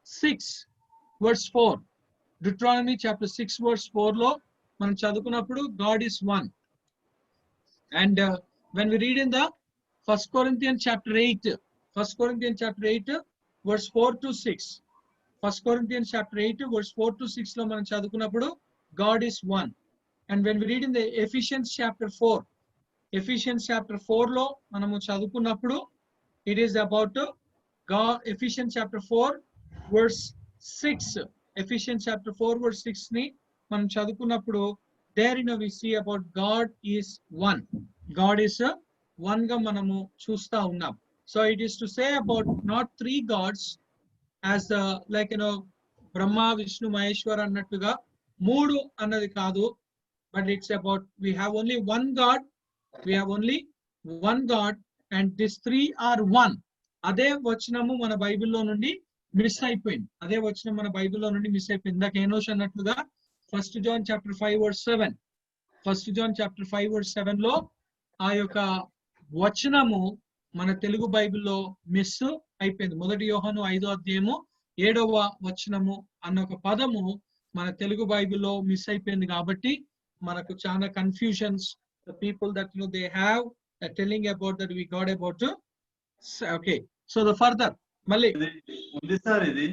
6 verse 4, Deuteronomy chapter 6 verse 4 లో మనం చదువుకున్నప్పుడు God is one. And when we read in the 1 Corinthians chapter 8 verse 4 to 6, 1 Corinthians chapter 8 verse 4 to 6 లో మనం చదువుకున్నప్పుడు God is one. And when we read in the Ephesians chapter 4 లో మనము చదువుకున్నప్పుడు it is about God. Ephesians chapter 4 verse 6, Ephesians chapter 4 verse 6 ని మనం చదువుకున్నప్పుడు there we see about God is one. God is one గా మనము చూస్తా ఉన్నాం. So it is to say about not 3 gods as like Brahma, Vishnu, Maheshwar అన్నట్టుగా 3 అన్నది కాదు, but it's about we have only one God, and these 3 are one. అదే వచనము మన బైబిల్లో నుండి మిస్ అయిపోయింది. ఇందాక ఏనోష్ అన్నట్లుగా 1 John chapter 5 verse 7 లో ఆ యొక్క వచనము మన తెలుగు బైబిల్లో మిస్ అయిపోయింది. 1 యోహాను 5వ అధ్యాయము 7వ వచనము అన్న ఒక పదము మన తెలుగు బైబిల్లో మిస్ అయిపోయింది. కాబట్టి మనకు చాలా confusions. The people that they have telling about that we got about to. Okay, so the further మళ్ళీ ఉంది సార్. ఇది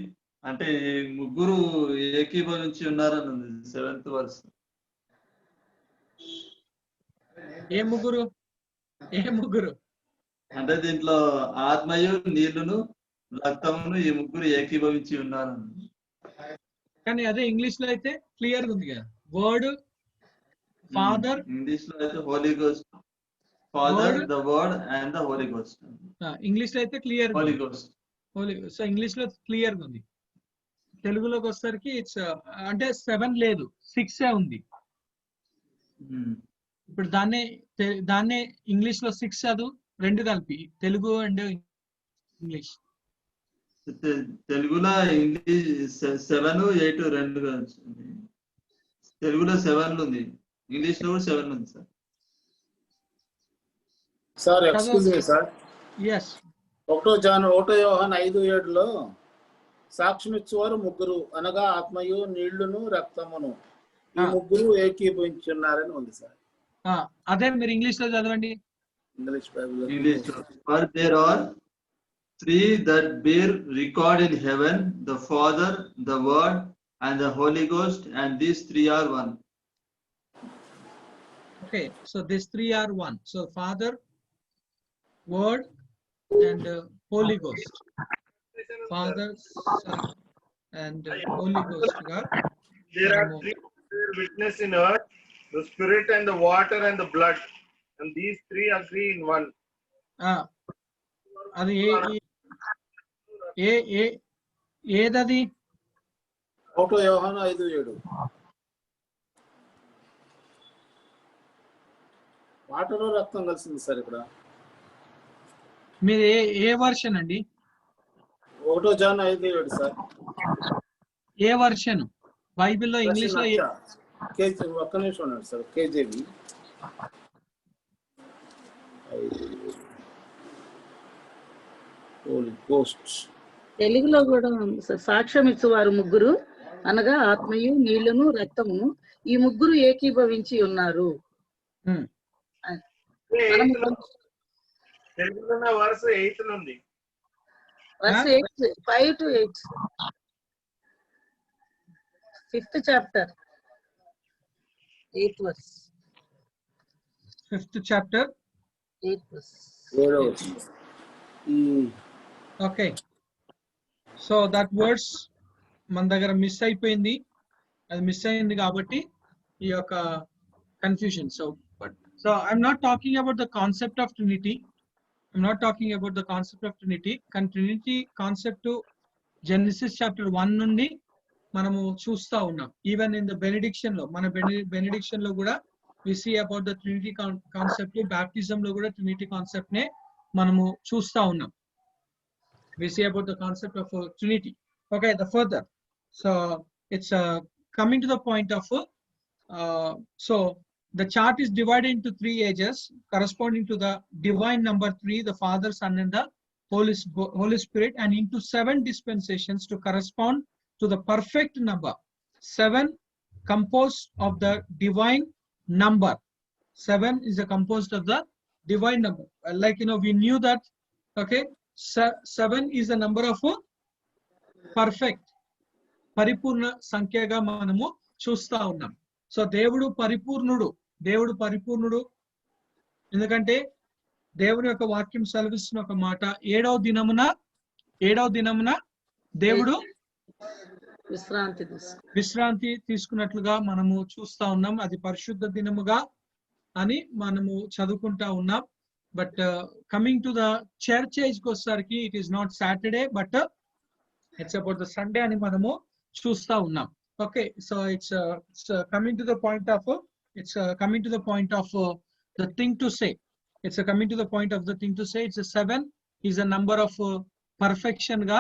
అంటే ముగ్గురు ఏకీభవించి ఉన్నారని ఉంది 7th verse. ఏ ముగ్గురు అంటే దీంట్లో ఆత్మయు నీళ్లును రక్తమును ఈ ముగ్గురు ఏకీభవించి ఉన్నారు. కానీ అదే ఇంగ్లీష్ లో అయితే క్లియర్ ఉంది కదా, వర్డ్ ఫాదర్. ఇంగ్లీష్ లో అయితే Holy Ghost, father, the word and the Holy Ghost. English లో అయితే clear Holy Ghost. So English లో క్లియర్ ఉంది. తెలుగులోకి వచ్చేసరికి ఇట్స్ అంటే 7 లేదు, 6 ఉంది. ఇప్పుడు దాన్నే ఇంగ్లీష్ లో 6 చదువు, 2 కలిపి తెలుగు అండ్ ఇంగ్లీష్. తెలుగులో ఇంగ్లీష్ 7, 8 2 తెలుగులో 7 ఉంది, ఇంగ్లీష్ లో కూడా 7 ఉంది sir. Sir excuse me sir. yes 1 యోహాను 5:7లో సాక్ష్యమిచ్చువారు ముగ్గురు అనగా ఆత్మయు నీళ్లును రక్తమును ఈ ముగ్గురు ఏకీభవించున్నారని ఉంది సార్. అదే మీరు ఇంగ్లీష్ లో చదవండి. English Bible For there are 3 that bear record in heaven, the Father, the Word and the Holy Ghost, and these 3 are one. Okay, so these 3 are one. So Father, Word and Holy Ghost. Father, Son and Holy Ghost. There are 3 witness in earth, the spirit and the water and the blood, and these 3 agree in one. అది ఏదది? 1 యోహాను 5:7 వాటర్ రక్తం కలిసింది సార్. ఇక్కడ మీరు ఏ వర్షన్ అండి? 1 జాన్ 5:7 సార్. ఏ వర్షన్ బైబిల్లో? ఇంగ్లీష్ లో ఒక్క నిమిషం ఉన్నాడు సార్. KGB Holi ghost. తెలుగులో కూడా ఉంది సార్. సాక్ష్యం ఇచ్చేవారు ముగ్గురు అనగా ఆత్మయు నీళ్లును రక్తమును ఈ ముగ్గురు ఏకీభవించి ఉన్నారు. తెలుగులో వర్స్ 8 ఉంది. verse 8, 5 to 8, 5th chapter 8th verse. 5th chapter 8th verse. Okay, so that verse మన దగ్గర మిస్ అయిపోయింది. అది మిస్ అయింది కాబట్టి ఈ యొక్క confusion. So I'm not talking about the concept of Trinity. కానీ ట్రినిటీ కాన్సెప్ట్ జెనసిస్ చాప్టర్ 1 నుండి మనము చూస్తా ఉన్నాం. ఈవెన్ ఇన్ ద బెనిడిక్షన్ లో, మన బెనిడిక్షన్ లో కూడా we see about the Trinity concept. Baptism లో కూడా Trinity concept నే మనము చూస్తా ఉన్నాం. We see about the concept of Trinity. Okay, the further. So it's coming to the point of So the chart is divided into 3 ages corresponding to the divine number 3, the Father, Son, and the Holy Spirit, and into 7 dispensations to correspond to the perfect number. 7 composed of the divine number. 7 is composed of the divine number. Like, we knew that, okay, 7 is the number of perfect, పరిపూర్ణ సంఖ్యగా మనము చూస్తా ఉన్నాం. సో దేవుడు పరిపూర్ణుడు ఎందుకంటే దేవుని యొక్క వాక్యం సెలవిస్తున్న ఒక మాట, ఏడవ దినమున దేవుడు విశ్రాంతి తీసుకున్నట్లుగా మనము చూస్తా ఉన్నాం. అది పరిశుద్ధ దినముగా అని మనము చదువుకుంటా ఉన్నాం. But coming to the church age కి వచ్చేసరికి it is not Saturday but it's about the Sunday అని మనము చూస్తా ఉన్నాం. Okay, so it's coming to the point of the thing to say. It's coming to the point of the thing to say. It's a 7 is a number of perfection ga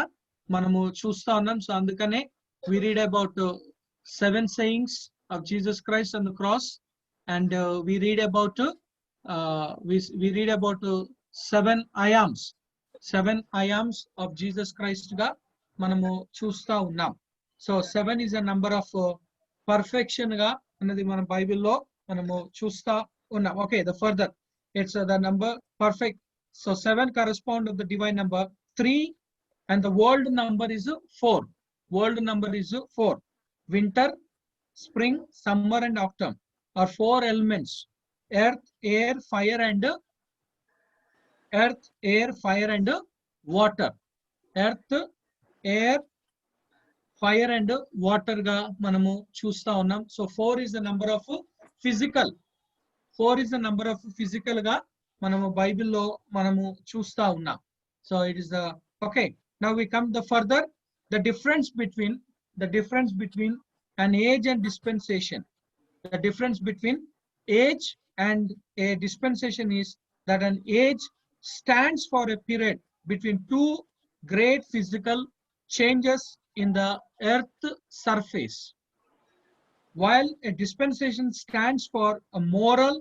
manamu chusta unnam. So andukane we read about 7 sayings of Jesus Christ on the cross, and we read about 7 I ams of Jesus Christ ga manamu chusta unnam. So 7 is a number of perfection ga anadi mana Bible lo manamu chusta unnam. Okay, the further it's the number perfect. So 7 correspond to the divine number 3, and the world number is 4. Winter, spring, summer, and autumn are 4 elements: earth, air, fire, and water. Earth, air, fire, and water ga manamu chusta unnam. So 4 is the number of physical. 4 is the number of physical ga manamu Bible lo manamu chusta unnam. So it is the okay. Now we come the further, the difference between an age and dispensation. The difference between age and a dispensation is that an age stands for a period between 2 great physical changes in the earth surface, while a dispensation stands for a moral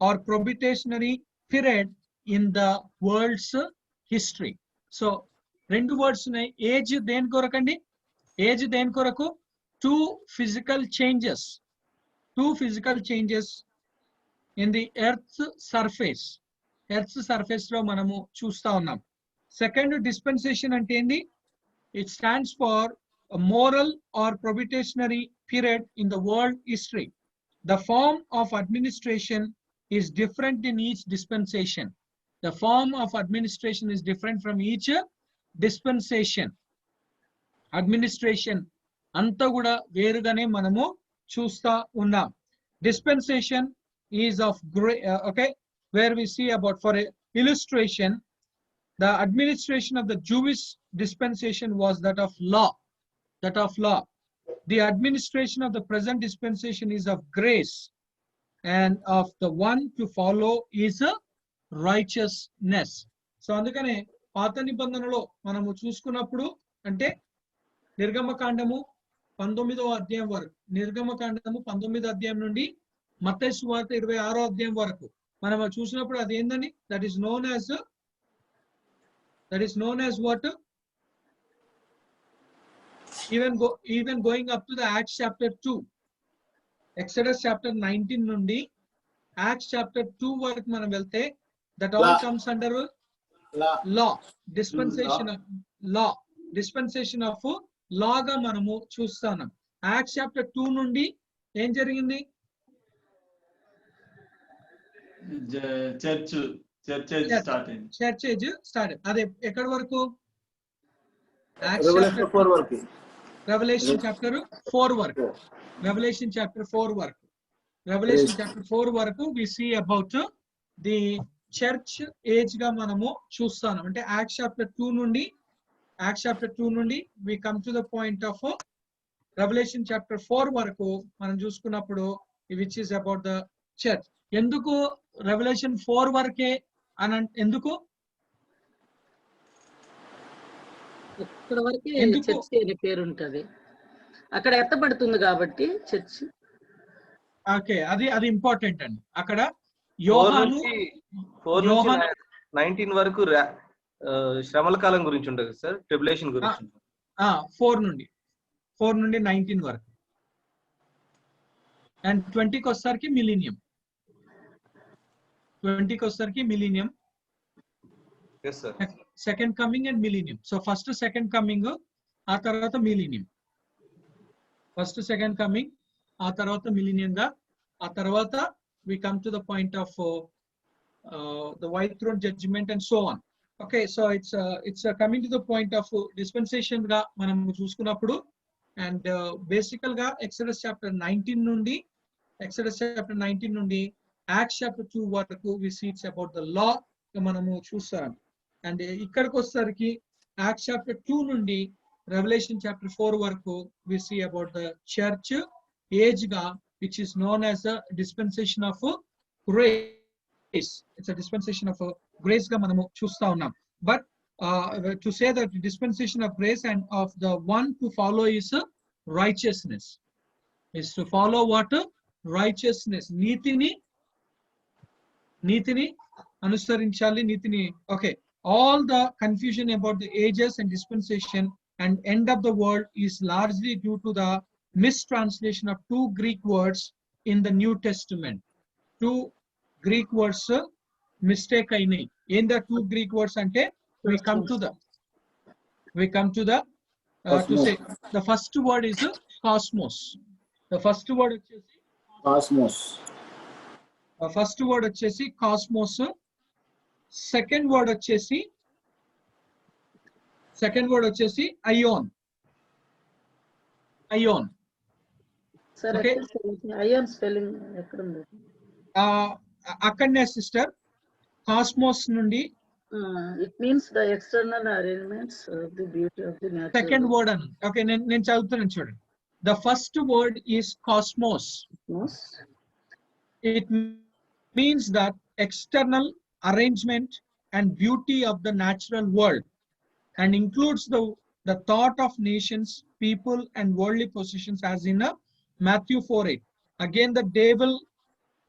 or probationary period in the world's history. So rendu words unnayi. Age den korakandi, age den koraku 2 physical changes in the earth's surface lo manamu chusta unnam. Second dispensation ante endi? It stands for a moral or probationary period in the world history. The form of administration is different in each dispensation. The form of administration is different from each dispensation. Administration anta kuda verugane manamu chusta unnam. Dispensation is of okay, where we see about, for illustration, the administration of the Jewish dispensation was that of law. The administration of the present dispensation is of grace, and of the one to follow is a righteousness. So andukane పాత నిబంధనలో మనము చూసుకున్నప్పుడు అంటే నిర్గమకాండము 19వ అధ్యాయం వరకు, నిర్గమకాండము 19వ అధ్యాయం నుండి మత్తయి సువార్త 26వ అధ్యాయం వరకు మనం చూసినప్పుడు అది ఏందని, that is known as what? Even going up to the Acts chapter 2, Exodus chapter 19 nundi Acts chapter 2 వరకు మనం వెళ్తే, that all comes under law. Dispensation of law గా మనము చూస్తున్నాం. Acts chapter 2 నుండి ఏం జరిగింది? Church start. అదే ఎక్కడి వరకు? Revelation chapter 4 వరకు. Revelation chapter 4 వరకు we see about the church age గా మనము చూస్తాం. అంటే Acts chapter 2 నుండి we come to the point of Revelation chapter 4 వరకు మనం చూసుకున్నప్పుడు, which is about the church. ఎందుకు Revelation 4 వరకే అని ఎందుకు? ఇక్కడ వరకే చర్చ్ అనే పేరు ఉంటది, అక్కడ ఎత్తబడుతుంది కాబట్టి చర్చ్. ఓకే, అది ఇంపార్టెంట్ అండి. అక్కడ 4 యోహాను నుంచి 19 వరకు శ్రమల కాలం గురించి ఉంటుంది సార్, ట్రిబులేషన్ గురించి. 4 నుండి 19 వరకు. అండ్ 20కి వచ్చేసరికి మిలీనియం. 20కి వచ్చేసరికి millennium, yes sir. Second coming and millennium. So first second coming, ఆ తర్వాత మిలీనియం. ఫస్ట్ సెకండ్ కమింగ్, ఆ తర్వాత మిలీనియం గా, ఆ తర్వాత we come to the point of the white throne judgment and so on. Okay, so it's coming to the point of dispensation ga manam chusukunnappudu, and basically ga Exodus chapter 19 nundi Acts chapter 2 varaku we see it's about the law ga manamu chustam. And ikkadiki vachesariki Acts chapter 2 nundi Revelation chapter 4 varaku we see about the church age ga, which is known as a dispensation of grace. It's a dispensation of grace ga manamu chusta unnam. But to say that the dispensation of grace and of the one to follow is righteousness, is to follow what? Righteousness. Nitini anusarinchali, nitini. Okay, all the confusion about the ages and dispensation and end of the world is largely due to the mistranslation of 2 Greek words in the New Testament. 2 Greek words mistake ainayi. In the 2 Greek words ante we come to the to say the first word is cosmos. The first word vachesi cosmos. First word vachesi cosmos. Second word vachesi ion. Sir Okay. Ion spelling ఎక్కడ ఉంది? అక్కడనే సిస్టర్, కాస్మోస్ నుండి it means the external arrangements of the beauty of the nature. Second word అని. ఓకే, నేను చదువుతున్నాను చూడండి. The first word is cosmos. It means that external arrangement and beauty of the natural world, and includes the thought of nations, people, and worldly possessions, as in Matthew 4:8. Again, the devil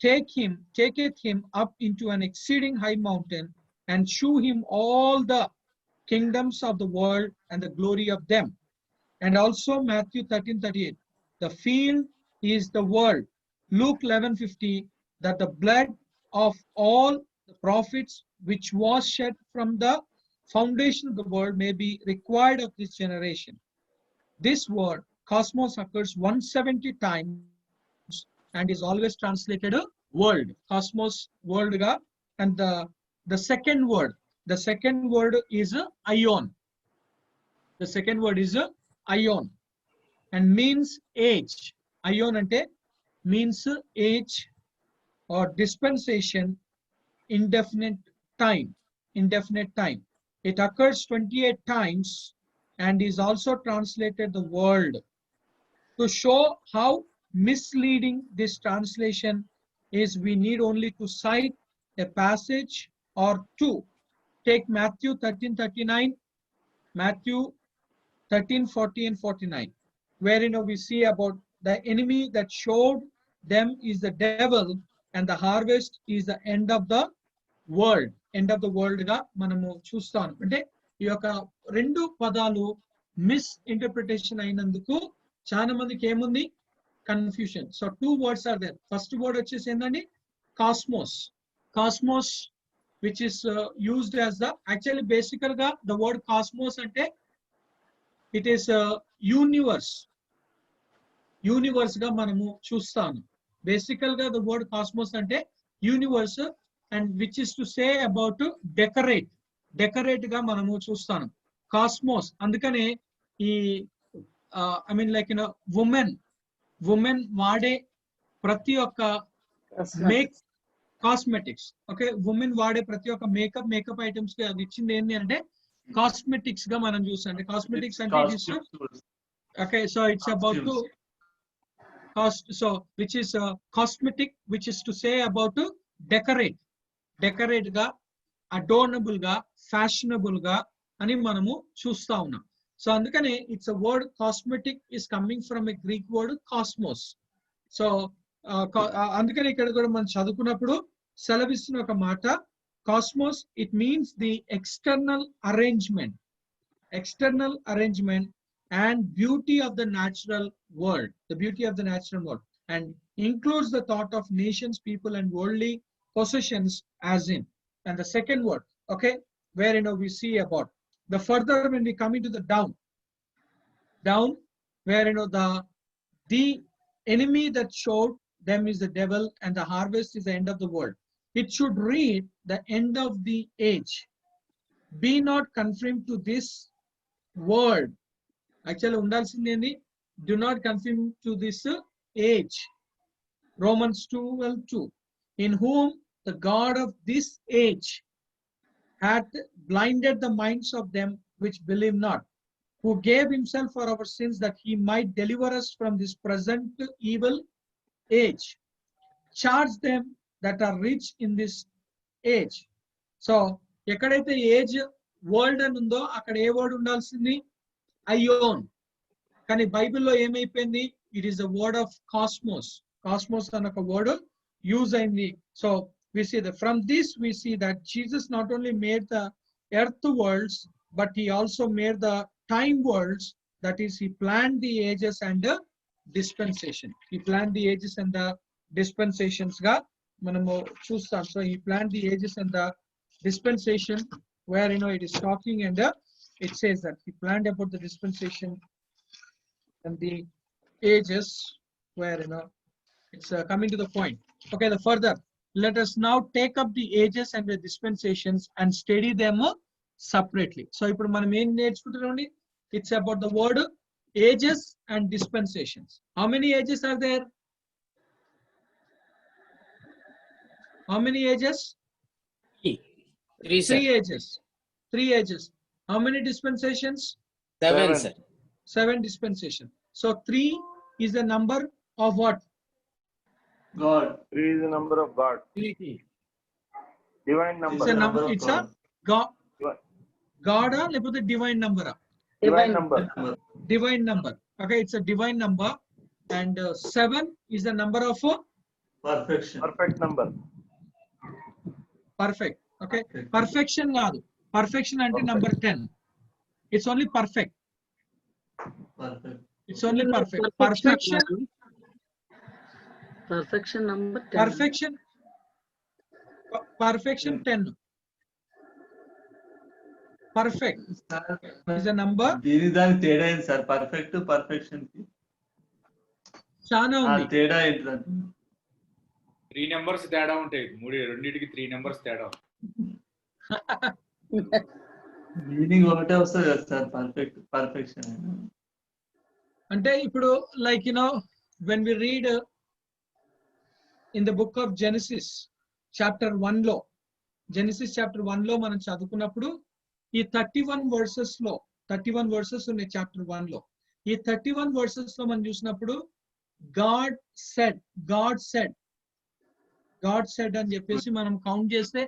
taketh him up into an exceeding high mountain, and shew him all the kingdoms of the world and the glory of them. And also Matthew 13:38. The field is the world. Luke 11:50. That the blood of all the prophets which was shed from the foundation of the world may be required of this generation. This word cosmos occurs 170 times and is always translated world. Cosmos, world ga. And the second word is ion. The second word is ion and means age. Ion ante means age or dispensation, indefinite time. It occurs 28 times and is also translated the world. To show how misleading this translation is, we need only to cite a passage or two. Take Matthew 13:39, Matthew 13:40 and 49, wherein we see about the enemy that showed them is the devil, and the harvest is the end of the world. End of the world ga manamu chustam. Ante ఈ యొక్క రెండు పదాలు మిస్ఇంటర్ప్రిటేషన్ అయినందుకు చాలా మందికి ఏముంది? Confusion. So 2 words are there. First word వచ్చేసి ఏంటండి? Cosmos. Cosmos which is used as the, actually basically ga the word cosmos ante it is universe ga manamu chustam. Basically ga the word cosmos ante universe, and which is to say about decorate ga manamu chustam. Cosmos andukane ee I mean like women vaade prati okka make cosmetics. Okay, women వాడే ప్రతి ఒక్క మేకప్ ఐటమ్స్ కి అది ఇచ్చింది ఏంటి అంటే కాస్మెటిక్స్ గా మనం చూస్తాం. కాస్మెటిక్స్ అంటే okay, so it's about to cost. So which is cosmetic, which is to say about decorate గా, అడోనబుల్ గా, ఫ్యాషనబుల్ గా అని మనము చూస్తా ఉన్నాం. సో అందుకనే it's a word cosmetic is coming from a Greek word cosmos. So అందుకని ఇక్కడ కూడా మనం చదువుకున్నప్పుడు సెలవిస్తున్న ఒక మాట, cosmos it means the external arrangement and beauty of the natural world, and includes the thought of nations, people, and worldly possessions as in. And the second word, okay, where we see about the further when we come into the down, where the enemy that showed them is the devil, and the harvest is the end of the world. It should read the end of the age. Be not conformed to this world. Actually undalsindi, do not conform to this age. Romans 12:2, in whom the God of this age hath blinded the minds of them which believe not, who gave himself for our sins that he might deliver us from this present evil age. Charge them that are rich in this age. So ఎక్కడైతే ఏజ్ వరల్డ్ అని ఉందో అక్కడ ఏ వర్డ్ ఉండాల్సింది? అయోన్. కానీ బైబిల్లో ఏమైపోయింది? It is the word of cosmos. Cosmos అన్న ఒక వర్డ్ యూజ్ అయింది. So we see that from this we see that Jesus not only made the earth worlds, but he also made the time worlds. That is, he planned the ages and the dispensation. He planned the ages and the dispensations ga manamu chustam. So he planned the ages and the dispensation, where it is talking, and it says that he planned about the dispensation and the ages, where it's coming to the point. Okay, the further, let us now take up the ages and the dispensations and study them separately. So ఇప్పుడు మనం ఏం నేర్చుకుంటున్నామండి? It's about the word ages and dispensations. How many ages are there? How many ages? Three ages. How many dispensations? 7, sir. 7 dispensations. So 3 is the number of what? God. 3 is the number of God. Divine number. It's a number. It's a God. God or the divine number? Divine number. Divine number. Okay, it's a divine number, and 7 is the number of Perfection. Perfect number. perfect. Okay, perfection కాదు. Perfection అంటే number 10. It's only perfect. It's only perfect. Perfection number 10. Perfection 10. Perfect is a number. దీని దానికి తేడా ఏంటి సార్? పర్ఫెక్ట్ పర్ఫెక్షన్ కి చాలా ఉంది. తేడా ఏంటంటే 3 numbers తేడా ఉంటాయి. రెండింటికి 3 numbers తేడా. మీనింగ్ ఒకటే వస్తుంది కదా సార్, పర్ఫెక్షన్. అంటే ఇప్పుడు like when we read in the book of Genesis chapter 1 లో, Genesis chapter 1 లో మనం చదువుకున్నప్పుడు ఈ 31 verses ఉన్నాయి chapter 1 లో. ఈ 31 verses లో మనం చూసినప్పుడు God said అని చెప్పేసి మనం కౌంట్ చేస్తే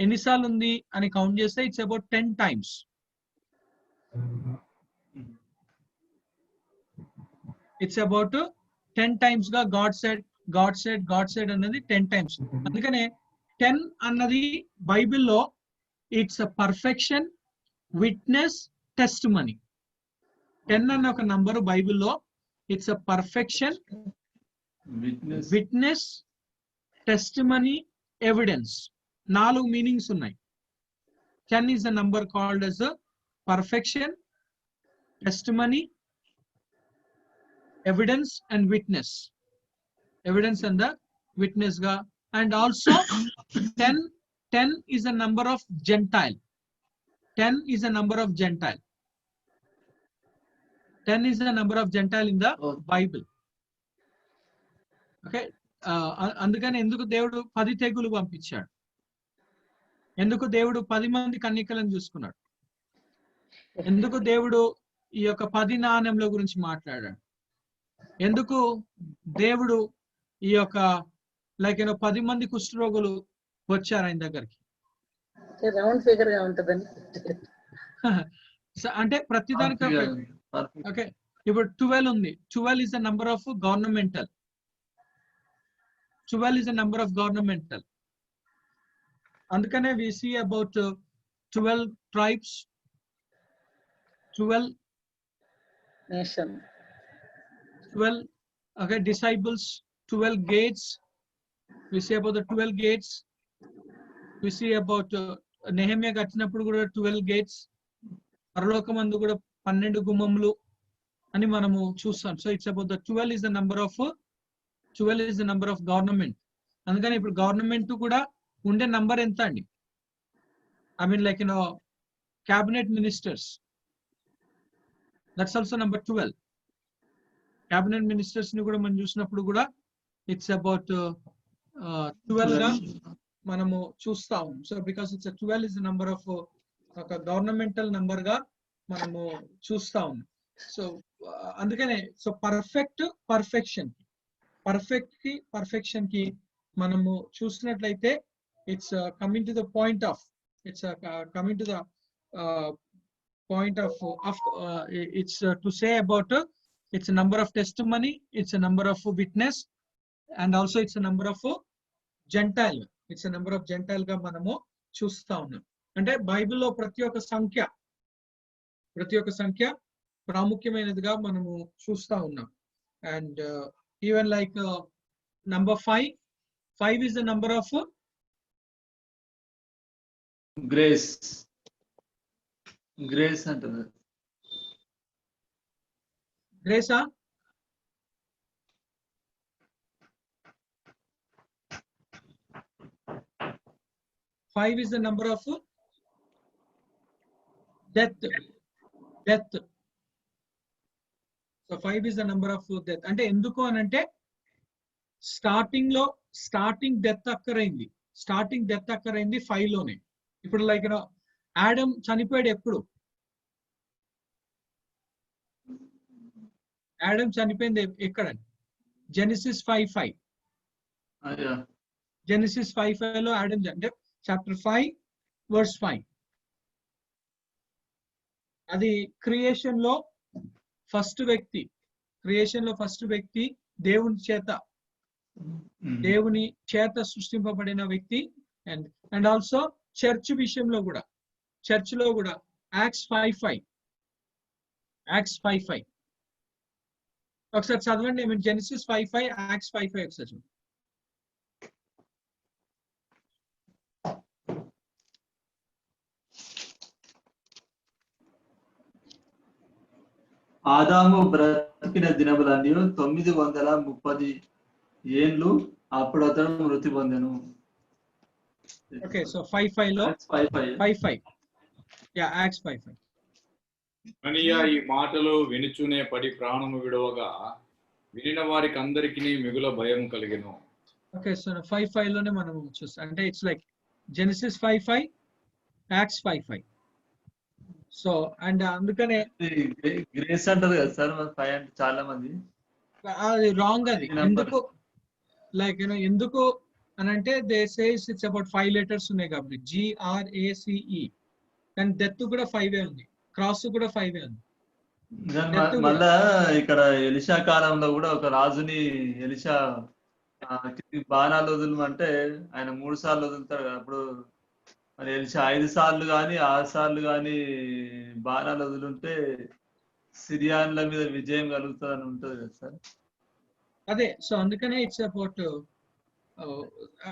ఎన్నిసార్లు ఉంది అని కౌంట్ చేస్తే it's about 10 times. It's about 10 times గా God said అన్నది 10 times. అందుకనే 10 అన్నది బైబిల్లో it's a perfection, witness, testimony. 10 అన్న ఒక నంబర్ బైబిల్లో it's a perfection, witness, testimony, evidence. 4 meanings ఉన్నాయి. 10 is the number called as a perfection, testimony, evidence and witness. Evidence and the witness ga. And also 10 is a number of Gentile. 10 is a number of Gentile. 10 is the number of Gentile in the Bible. Okay. అందుకని ఎందుకు దేవుడు 10 తెగులు పంపించాడు? ఎందుకు దేవుడు 10 మంది కన్యకలను చూసుకున్నాడు? ఎందుకు దేవుడు ఈ యొక్క 10 నాణెంల గురించి మాట్లాడాడు? ఎందుకు దేవుడు ఈ యొక్క 10 మంది కుష్ఠరోగులు వచ్చారు ఆయన దగ్గరికి? రౌండ్ ఫిగర్ గా ఉంటదని. అంటే ప్రతిదానికి ఓకే. ఇప్పుడు 12 ఉంది. 12 is the number of governmental. 12 is the number of governmental. Andukane we see about 12 tribes, 12 nation 12 okay, disciples, 12 gates. We see about the 12 gates. We see about Nehemiah కట్టినప్పుడు కూడా 12 gates. పరలోకమందు కూడా 12 గుమ్మములు అని మనము చూస్తాం. So it's about the 12 is the number of 12 is the number of government. అందుకని ఇప్పుడు గవర్నమెంట్ కూడా ఉండే నంబర్ ఎంత అండి? I mean like cabinet ministers, that's also number 12. Cabinet ministers ని కూడా మనం చూసినప్పుడు కూడా ఇట్స్ అబౌట్ 12 గా మనము చూస్తాం. So because it's 12 is number of ఒక గవర్నమెంటల్ నంబర్ గా మనము చూస్తా ఉన్నాం. సో అందుకనే సో పర్ఫెక్షన్ కి మనము చూసినట్లయితే it's coming to the point of it's to say about it's a number of testimony, it's a number of witness, and also it's a number of gentile. It's a number of gentile గా మనము చూస్తా ఉన్నాం. అంటే బైబిల్లో ప్రతి ఒక్క సంఖ్య ప్రాముఖ్యమైనదిగా మనము చూస్తా ఉన్నాం. And even like number 5 is the number of grace అంటారు. గ్రేసా? Five is the number of death. So 5 is the number of death. అంటే ఎందుకు అని అంటే స్టార్టింగ్ డెత్ అక్కరైంది 5 లోనే. ఇప్పుడు లైక్ ఆడమ్ చనిపోయాడు ఎప్పుడు? ఆడమ్ చనిపోయింది ఎక్కడ? జెనిసిస్ 5:5. జెనిసిస్ 5:5 లో ఆడమ్ అంటే చాప్టర్ 5 వర్స్ 5. అది క్రియేషన్ లో ఫస్ట్ వ్యక్తి దేవుని చేత సృష్టింపబడిన వ్యక్తి. అండ్ ఆల్సో చర్చ్ విషయంలో కూడా చర్చ్ లో కూడా యాక్ట్స్ 5:5 ఒకసారి చదవండి. జెనిసిస్ 5:5 యాక్ట్స్ 5:5 ఒకసారి చదవండి. ఆదాము బ్రతికిన దినములన్నీ 930 ఏండ్లు, అప్పుడు అతడు మృతి పొందెను. ఓకే, సో 5:5 లో 5:5 యాక్ట్స్ 5:5. అనియా ఈ మాటలు వినుచునే పడి ప్రాణము విడవగా వినిన వారికి అందరికీ మిగుల భయం కలిగెను. ఓకే, సో 5:5 లోనే మనం చూస్తాం. అంటే it's like genesis 5:5 acts 5:5. So and అందుకనే గ్రేస్ అంటారు కదా సార్ 5 అంటే చాలా మంది అది రాంగ్. అది ఎందుకు లైక్ ఎందుకు అని అంటే they says it's about 5 letters ఉన్నాయి కాబట్టి GRACE. కానీ డెత్ కూడా 5 ఉంది, క్రాస్ కూడా 5 ఉంది. మళ్ళా ఇక్కడ ఎలిషా కాలంలో కూడా ఒక రాజుని ఎలిషా బాణాలు వదులుమంటే ఆయన 3 సార్లు వదులుతాడు కదా. అప్పుడు మరి ఎలిషా 5 సార్లు కానీ 6 సార్లు కానీ బాణాలు వదులుంటే సిరియాన్ల మీద విజయం కలుగుతుంది అని ఉంటుంది కదా సార్. అదే, సో అందుకనే it's about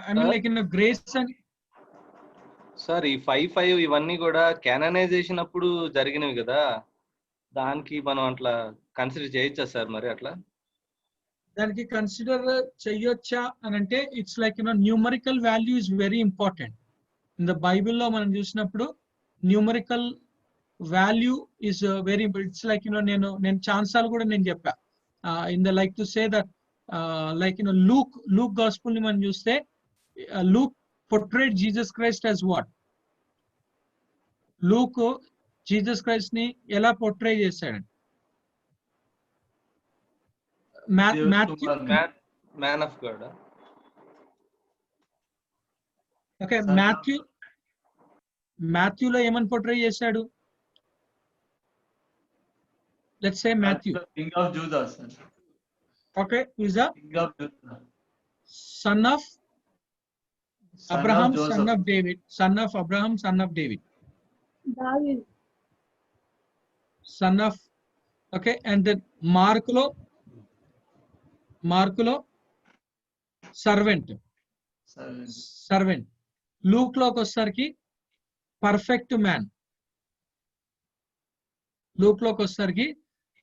I mean like grace అని. సార్ ఈ 5:5 ఇవన్నీ కూడా క్యాననైజేషన్ అప్పుడు జరిగినవి కదా, దానికి మనం అట్లా కన్సిడర్ చేయొచ్చా సార్? మరి అట్లా దానికి కన్సిడర్ చెయ్యొచ్చా అని అంటే it's like numerical value is very important. In the బైబిల్లో మనం చూసినప్పుడు numerical value is very important. It's like నేను ఛాన్సాలు కూడా నేను చెప్పా in the like to say that like Luke gospel ని మనం చూస్తే Luke portrayed Jesus Christ as what? Luke Jesus Christ ని ఎలా పోర్ట్రే చేశాడు? Man of God. ఓకే, మాథ్యూలో ఏమని పోర్ట్రే చేశాడు? Let's say Matthew king of Judas. Okay, is a king of Judas. son of Son Abraham, of son Joseph. of David, son of Abraham, son of David, son of, okay, and then Markulo, servant, servant. Luke లో వచ్చేసరికి పర్ఫెక్ట్ మ్యాన్, లూక్ లోకి వచ్చేసరికి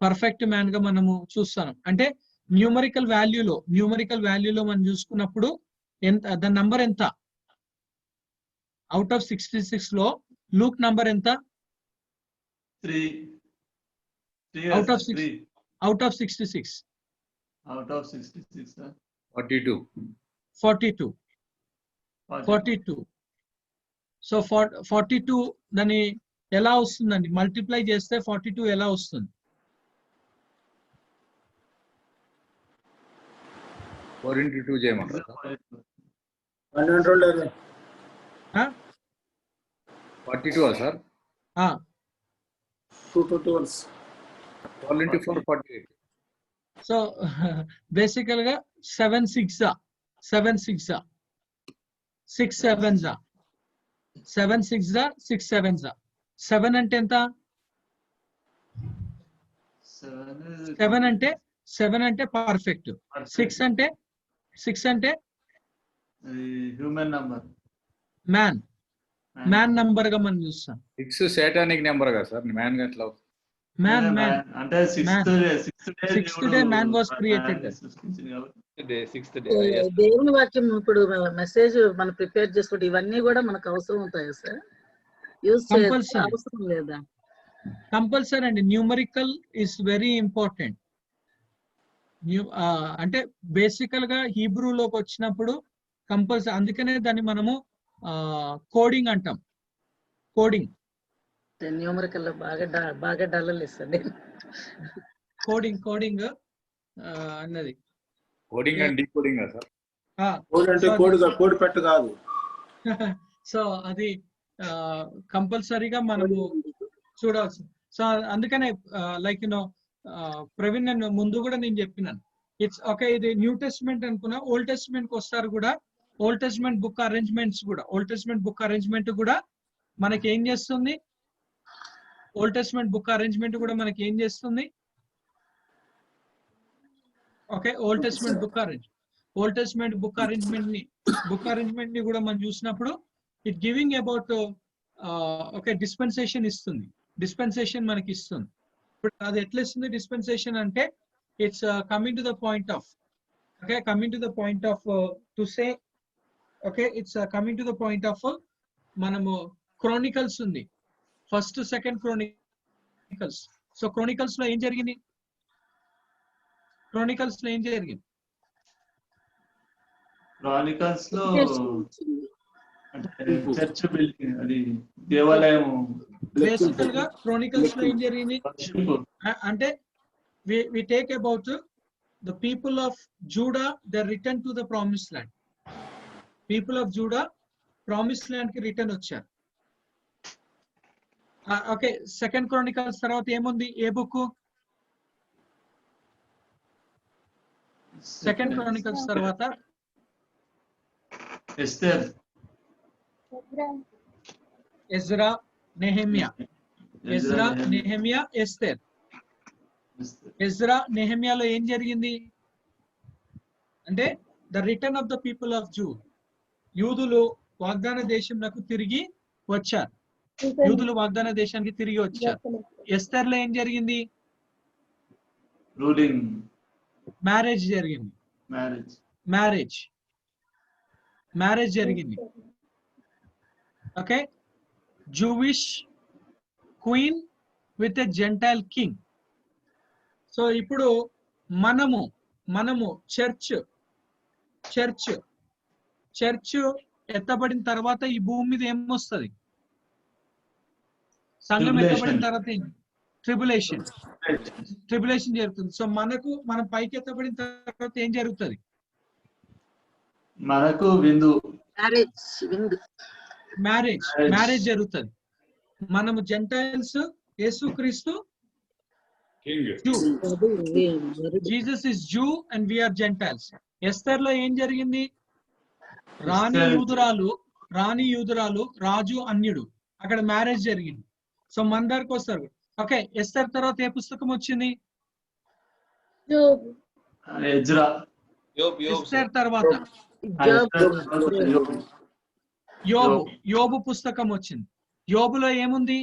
పర్ఫెక్ట్ మ్యాన్ గా మనము చూస్తాం. అంటే న్యూమరికల్ వాల్యూలో మనం చూసుకున్నప్పుడు ఎంత, దాని నంబర్ ఎంత, అవుట్ ఆఫ్ 66 లో లూక్ నంబర్ ఎంత, 3. Out of 66, Out of 66, sir. 42. 42. So 42 దాన్ని ఎలా వస్తుందండి, మల్టిప్లై చేస్తే 42 ఎలా వస్తుంది? 4 into 2 చేయమంటారా సార్? 42 సార్? 2 12 into 4 48. సో బేసికల్ గా 7 6 7 6 6 7 7 6 6 7 7 అంటే ఎంత? 7 అంటే పర్ఫెక్ట్. 6 అంటే హ్యూమన్ నంబర్, మ్యాన్ నంబర్ గా మనం చూస్తాం. 6 సాటానిక్ నెంబర్ కదా సార్? మ్యాన్ గట్లా మ్యాన్ అంటే sixth day man was created. దేవుని వాక్యం ఇప్పుడు మెసేజ్ మనం ప్రిపేర్ చేసుకుంటే ఇవన్నీ కూడా మనకు అవసరం ఉంటాయి సార్, యూజ్ చేయాల్సిన అవసరం లేదా? కంపల్సరీ అండి. Numerical is very important. అంటే బేసికల్ గా హీబ్రూలోకి వచ్చినప్పుడు కంపల్సరీ, అందుకనే దాన్ని మనము కోడింగ్ అంటాం. కోడింగ్ న్యూమరికల్ బాగా డల్ ఇస్తుంది. కోడింగ్ అన్నది coding and decoding sir? Code అంటే కోడ్ పెట్ట కాదు. సో అది కంపల్సరీగా మనము చూడాల్సి. సో అందుకనే లైక్ ప్రవీణ్, నేను ముందు కూడా నేను చెప్పినాను, ఇట్స్ ఓకే, ఇది న్యూ టెస్ట్మెంట్ అనుకున్నా, ఓల్డ్ టెస్ట్మెంట్ కి వస్తారు కూడా. ఓల్డ్ టెస్ట్మెంట్ బుక్ అరేంజ్మెంట్ కూడా మనకి ఏం చేస్తుంది? ఓల్డ్ టెస్ట్మెంట్ బుక్ అరేంజ్మెంట్ కూడా మనకి ఏం చేస్తుంది? Okay, old testament book arrangement ని కూడా మనం చూసినప్పుడు it giving about okay dispensation ఇస్తుంది. డిస్పెన్సేషన్ మనకి ఇస్తుంది. ఇప్పుడు అది ఎట్లా ఇస్తుంది డిస్పెన్సేషన్ అంటే, it's coming to the point of, okay, coming to the point off to say, okay, it's coming to the point of, మనము క్రోనికల్స్ ఉంది, first second Chronicles. So Chronicles లో ఏం జరిగింది? క్రోనికల్స్ లో చర్చ్ బిల్డింగ్, అది దేవాలయం. బేసికల్ గా క్రోనికల్స్ లో ఏం జరిగింది అంటే, we take about the people of Judah, they return to the promised land. People of Judah promised land కి రిటర్న్ వచ్చారు. ఓకే, సెకండ్ క్రోనికల్స్ తర్వాత ఏముంది? ఏ బుక్? సెకండ్ క్రోనికల్స్ తర్వాత Esther, Ezra, Nehemiah, Esther. Ezra, నెహెమియాలో ఏం జరిగింది అంటే, the return of the people of Jude, యూదులు వాగ్దాన దేశంలో తిరిగి వచ్చారు. వాగ్దాన దేశానికి తిరిగి వచ్చారు. ఎస్తేర్లో ఏం జరిగింది? రూలింగ్, మ్యారేజ్ జరిగింది. మ్యారేజ్ జరిగింది. Okay, Jewish queen with a gentile king. So ఇప్పుడు మనము చర్చ్ ఎత్తబడిన తర్వాత ఈ భూమి మీద ఏమొస్తుంది? సంఘం ఎత్తబడిన తర్వాత ట్రిబులేషన్ జరుగుతుంది. సో మనం పైకి ఎత్తబడిన తర్వాత ఏం జరుగుతుంది? మనకు విందు, మ్యారేజ్ జరుగుతుంది. మనము జెంటైల్స్, యేసుక్రీస్తు king. Jew. Jesus is Jew and we are Gentiles. Esther లో ఏం జరిగింది? రాణి యూదురాలు రాజు అన్యుడు, అక్కడ మ్యారేజ్ జరిగింది. సో మన దగ్గరకు వస్తారు. ఓకే, ఎస్తర్ తర్వాత ఏ పుస్తకం వచ్చింది? ఎజ్రా. ఎస్తర్ తర్వాత యోబు పుస్తకం వచ్చింది. యోబులో ఏముంది?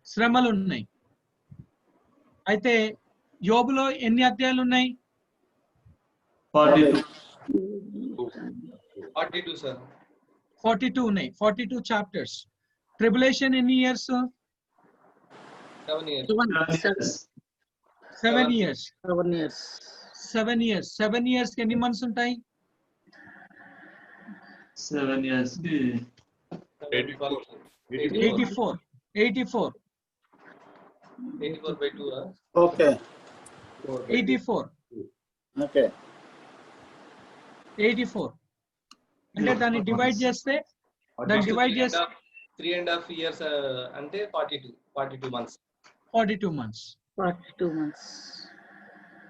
శ్రమలు ఉన్నాయి. అయితే యోబులో ఎన్ని అధ్యాయాలు ఉన్నాయి? 42 సార్. 42 ఉన్నాయి. 42 చాప్టర్స్. ట్రిబులేషన్ ఎన్ని years? 7 years. 7 years. 7 years. 7 years కి ఎన్ని మంత్స్ ఉంటాయి? 7 years కి 84 by 2. ఓకే 84 ఓకే 84 అంటే దాన్ని డివైడ్ చేస్తే 3.5 years అంటే 42 months. 42 months. 42 months.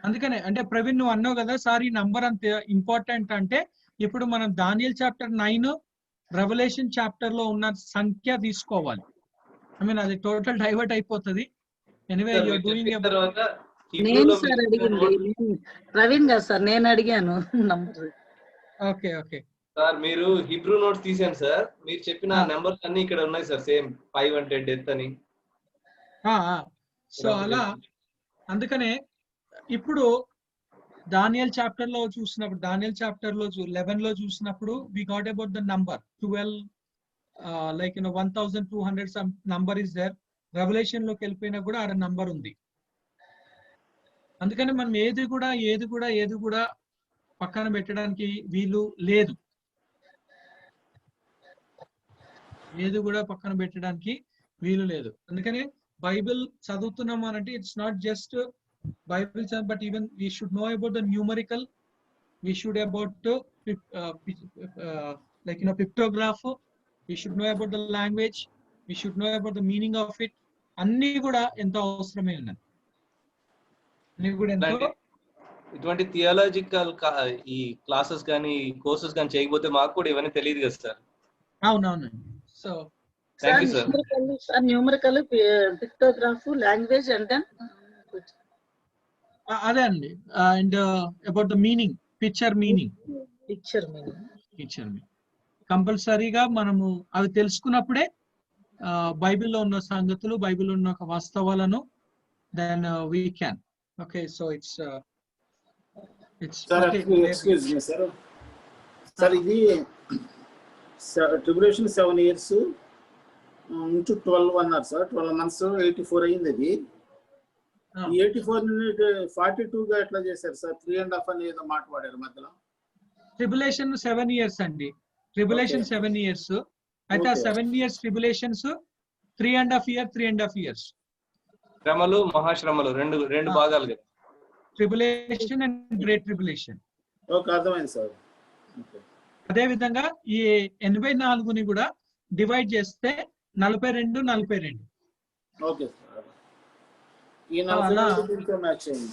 అందుకనే అంటే ప్రవీణ్ నువ్వు అన్నావు కదా సార్ ఈ నంబర్ అంత ఇంపార్టెంట్ అంటే, ఇప్పుడు మనం దానియేల్ చాప్టర్ 9 రెవల్యూషన్ చాప్టర్ లో ఉన్న సంఖ్య తీసుకోవాలి. ఐ మీన్ అది టోటల్ డైవర్ట్ అయిపోతుంది. ఎనీవే యు ఆర్ డూయింగ్ తర్వాత నేను సార్ అడిగింది ప్రవీణ్ గారు సార్, నేను అడిగాను నంబర్. ఓకే ఓకే సార్ మీరు హిబ్రూ నోట్స్ తీసాను సార్, మీరు చెప్పిన నెంబర్స్ అన్ని ఇక్కడ ఉన్నాయి సార్, సేమ్ 5 అంటే డెత్ అని. సో అలా అందుకనే ఇప్పుడు దానియేల్ చాప్టర్ లో చూసినప్పుడు, దానియేల్ చాప్టర్ లో 11 లో చూసినప్పుడు we got about the number 12, like 1200 some number is there. Revolution లోకి వెళ్ళిపోయినా కూడా ఆడ నంబర్ ఉంది. అందుకని మనం ఏది కూడా పక్కన పెట్టడానికి వీలు లేదు. అందుకని బైబిల్ చదువుతున్నాం అంటే it's not just Bible, but even we should know about the numerical, we should about pictograph, we should know about the language, we should know about the meaning of it. అన్ని కూడా ఎంతో అవసరమే ఉన్నది. ఇటువంటి థియాలజికల్ ఈ క్లాసెస్ కానీ కోర్సెస్ కానీ చేయకపోతే మాకు కూడా ఇవన్నీ తెలియదు కదా సార్. అవునవును. So thank you sir. Numerical, pictograph, language and అదే అండి. And about the meaning, picture meaning కంపల్సరీగా మనము అవి తెలుసుకున్నప్పుడే బైబిల్లో ఉన్న సంగతులు, బైబిల్లో ఉన్న ఒక వాస్తవాలను then we can. Okay, so it's excuse me sir, ఇది ట్రిబ్యులేషన్ 7 years into 12 అన్నారు సార్. 12 months 84 అయింది. అది 84 42 గా ఎట్లా చేశారు సార్? 3.5 అని ఏదో మాట్లాడారు మధ్యలో. ట్రిబులేషన్ 7 years అండి. Tribulation 7 years. అయితే 7 years ట్రిబులేషన్స్ 3.5 years. శ్రమలు, మహాశ్రమలు రెండు భాగాలు కదా. Tribulation and great tribulation. Okay, అర్థమైంది సార్. అదే విధంగా ఈ 84ని కూడా డివైడ్ చేస్తే 42. Okay sir. ఈ 42 మ్యాచ్ అయింది.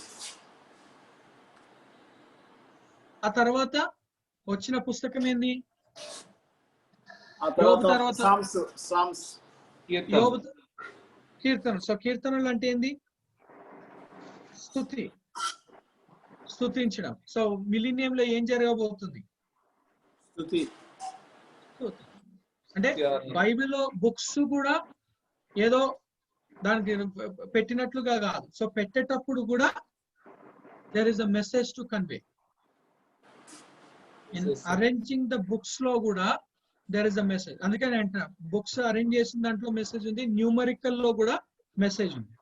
ఆ తర్వాత వచ్చిన పుస్తకం ఏంది? ఆ తర్వాత సామ్స్ కీర్తన. సో కీర్తనలు అంటే ఏంది? స్తుతించడం. సో మిలీనియంలో ఏం జరగబోతుంది? స్తుతి. అంటే బైబిల్లో బుక్స్ కూడా ఏదో దానికి పెట్టినట్లుగా కాదు. సో పెట్టేటప్పుడు కూడా there is a message to convey. In arranging the books లో కూడా there is a message. అందుకని అంటున్నా బుక్స్ అరేంజ్ చేసిన దాంట్లో మెసేజ్ ఉంది, న్యూమరికల్ లో కూడా మెసేజ్ ఉంది.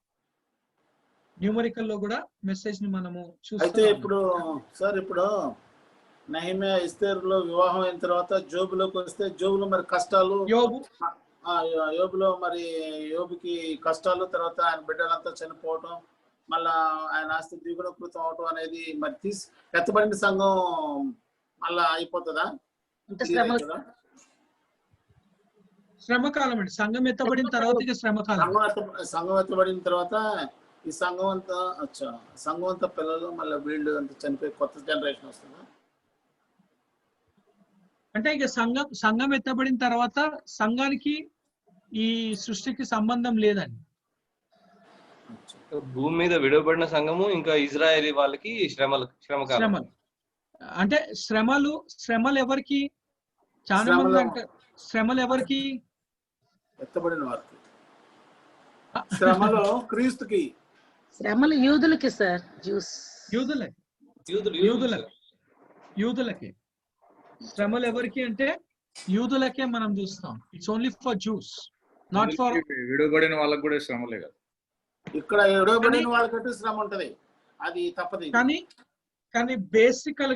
న్యూమరికల్ లో కూడా మెసేజ్ ని మనము చూస్తాం. అయితే ఇప్పుడు సార్, ఇప్పుడు నెహెమ్యా, ఎస్తేరులో వివాహం అయిన తర్వాత జోబులోకి వస్తే, జోబులో మరి కష్టాలు, యోబులో మరి యోబుకి కష్టాలు, తర్వాత ఆయన బిడ్డలంతా చనిపోవటం, మళ్ళా ఆయన ఆస్తి ద్విగుణీకృతం అవటం అనేది మరి ఎత్తబడిన సంఘం మళ్ళా అయిపోతుందా? శ్రమకాలం అండి. సంఘం ఎత్తబడిన తర్వాత ఇక శ్రమకాలం. సంఘం ఎత్తబడిన తర్వాత ఈ సంఘం అంతా సంఘం అంతా పిల్లలు మళ్ళీ వీళ్ళు అంతా చనిపోయి కొత్త జనరేషన్ వస్తుందా? అంటే ఇక సంఘం ఎత్తబడిన తర్వాత సంఘానికి ఈ సృష్టికి సంబంధం లేదండి. భూమి మీద విడవబడిన సంఘము ఇంకా ఇజ్రాయేలీ వాళ్ళకి శ్రమకాలం. అంటే శ్రమలు ఎవరికి? చాలా మంది అంటే శ్రమలు ఎవరికి? ఎత్తబడిన వారికి. శ్రమలో క్రీస్తుకి. శ్రమలు యూదులకి సార్. యూదులకి శ్రమలు ఎవరికి అంటే యూదులకే మనం చూస్తాం. It's only for Jews, not for విడవబడిన వాళ్ళకి కూడా శ్రమలే కదా. ఇక్కడ విడవబడిన వాళ్ళకంటే శ్రమ ఉంటది, అది తప్పదు. కానీ బేసికల్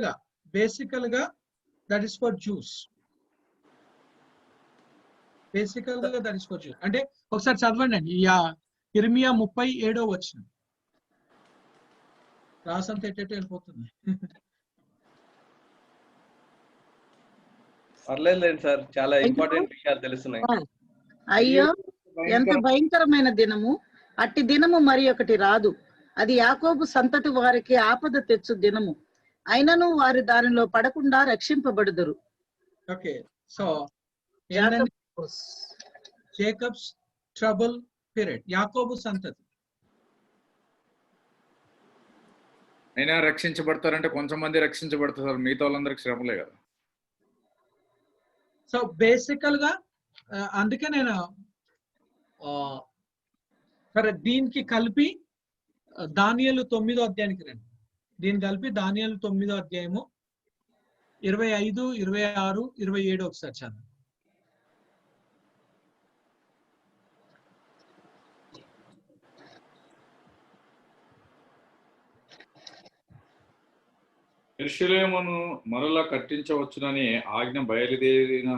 గా దట్ ఇస్ ఫర్ జూస్. బేసికల్ గా దట్ ఇస్ ఫర్ జూస్. అంటే ఒకసారి చదవండి అండి ఇర్మియా 37వ వచనం. క్లాస్ అంతా ఎట్టేట వెళ్ళిపోతుంది. పర్లేదు సార్, చాలా ఇంపార్టెంట్ విషయాలు తెలుస్తున్నాయి. అయ్యో ఎంత భయంకరమైన దినము! అట్టి దినము మరి ఒకటి రాదు. అది యాకోబు సంతతి వారికి ఆపద తెచ్చు దినము. అయినను వారి దానిలో పడకుండా రక్షింపబడుదురు. Okay, so Jacob's trouble period, యాకోబు సంతతి. అయినా రక్షించబడతారంటే కొంచెం మంది రక్షించబడతారు, మిగతా వాళ్ళందరికి శ్రమలే కదా. సో బేసికల్ గా అందుకే నేను సరే దీనికి కలిపి దానియేలు 9వ అధ్యాయానికి రండి. దీన్ని కలిపి దానియేలు 9వ అధ్యాయము 25, 26, 27 ఒకసారి చదువు. యెరూషలేమును మరలా కట్టించవచ్చునని ఆజ్ఞ బయలుదేరిన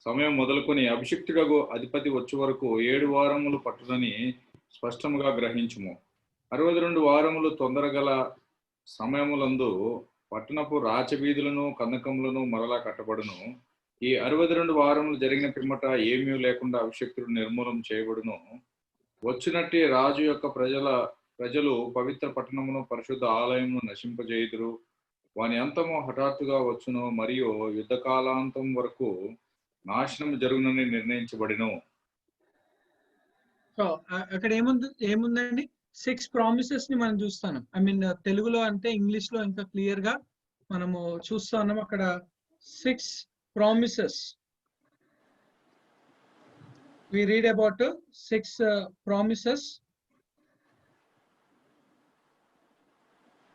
సమయం మొదలుకొని అభిషిక్తుడగు అధిపతి వచ్చే వరకు 7 వారములు పట్టునని స్పష్టముగా గ్రహించుము. 62 వారములు తొందరగల సమయములందు పట్టణపు రాచవీధులను కందకములను మరలా కట్టబడును. ఈ 62 వారములు జరిగిన పిమ్మట ఏమీ లేకుండా అభిషిక్తుడు నిర్మూలం చేయబడును. వచ్చినట్టి రాజు యొక్క ప్రజలు పవిత్ర పట్టణమును పరిశుద్ధ ఆలయమును నశింపజేయుదురు. వాని అంతము హఠాత్తుగా వచ్చును మరియు యుద్ధకాలాంతం వరకు నాశనం జరుగునని నిర్ణయించబడిను. సో అక్కడ ఏముందండి? 6 ప్రామిసెస్ ని మనం చూస్తాం. ఐ మీన్ తెలుగులో అంటే ఇంగ్లీష్ లో ఇంకా క్లియర్ గా మనము చూస్తున్నాం. అక్కడ 6 promises. We read about 6 promises.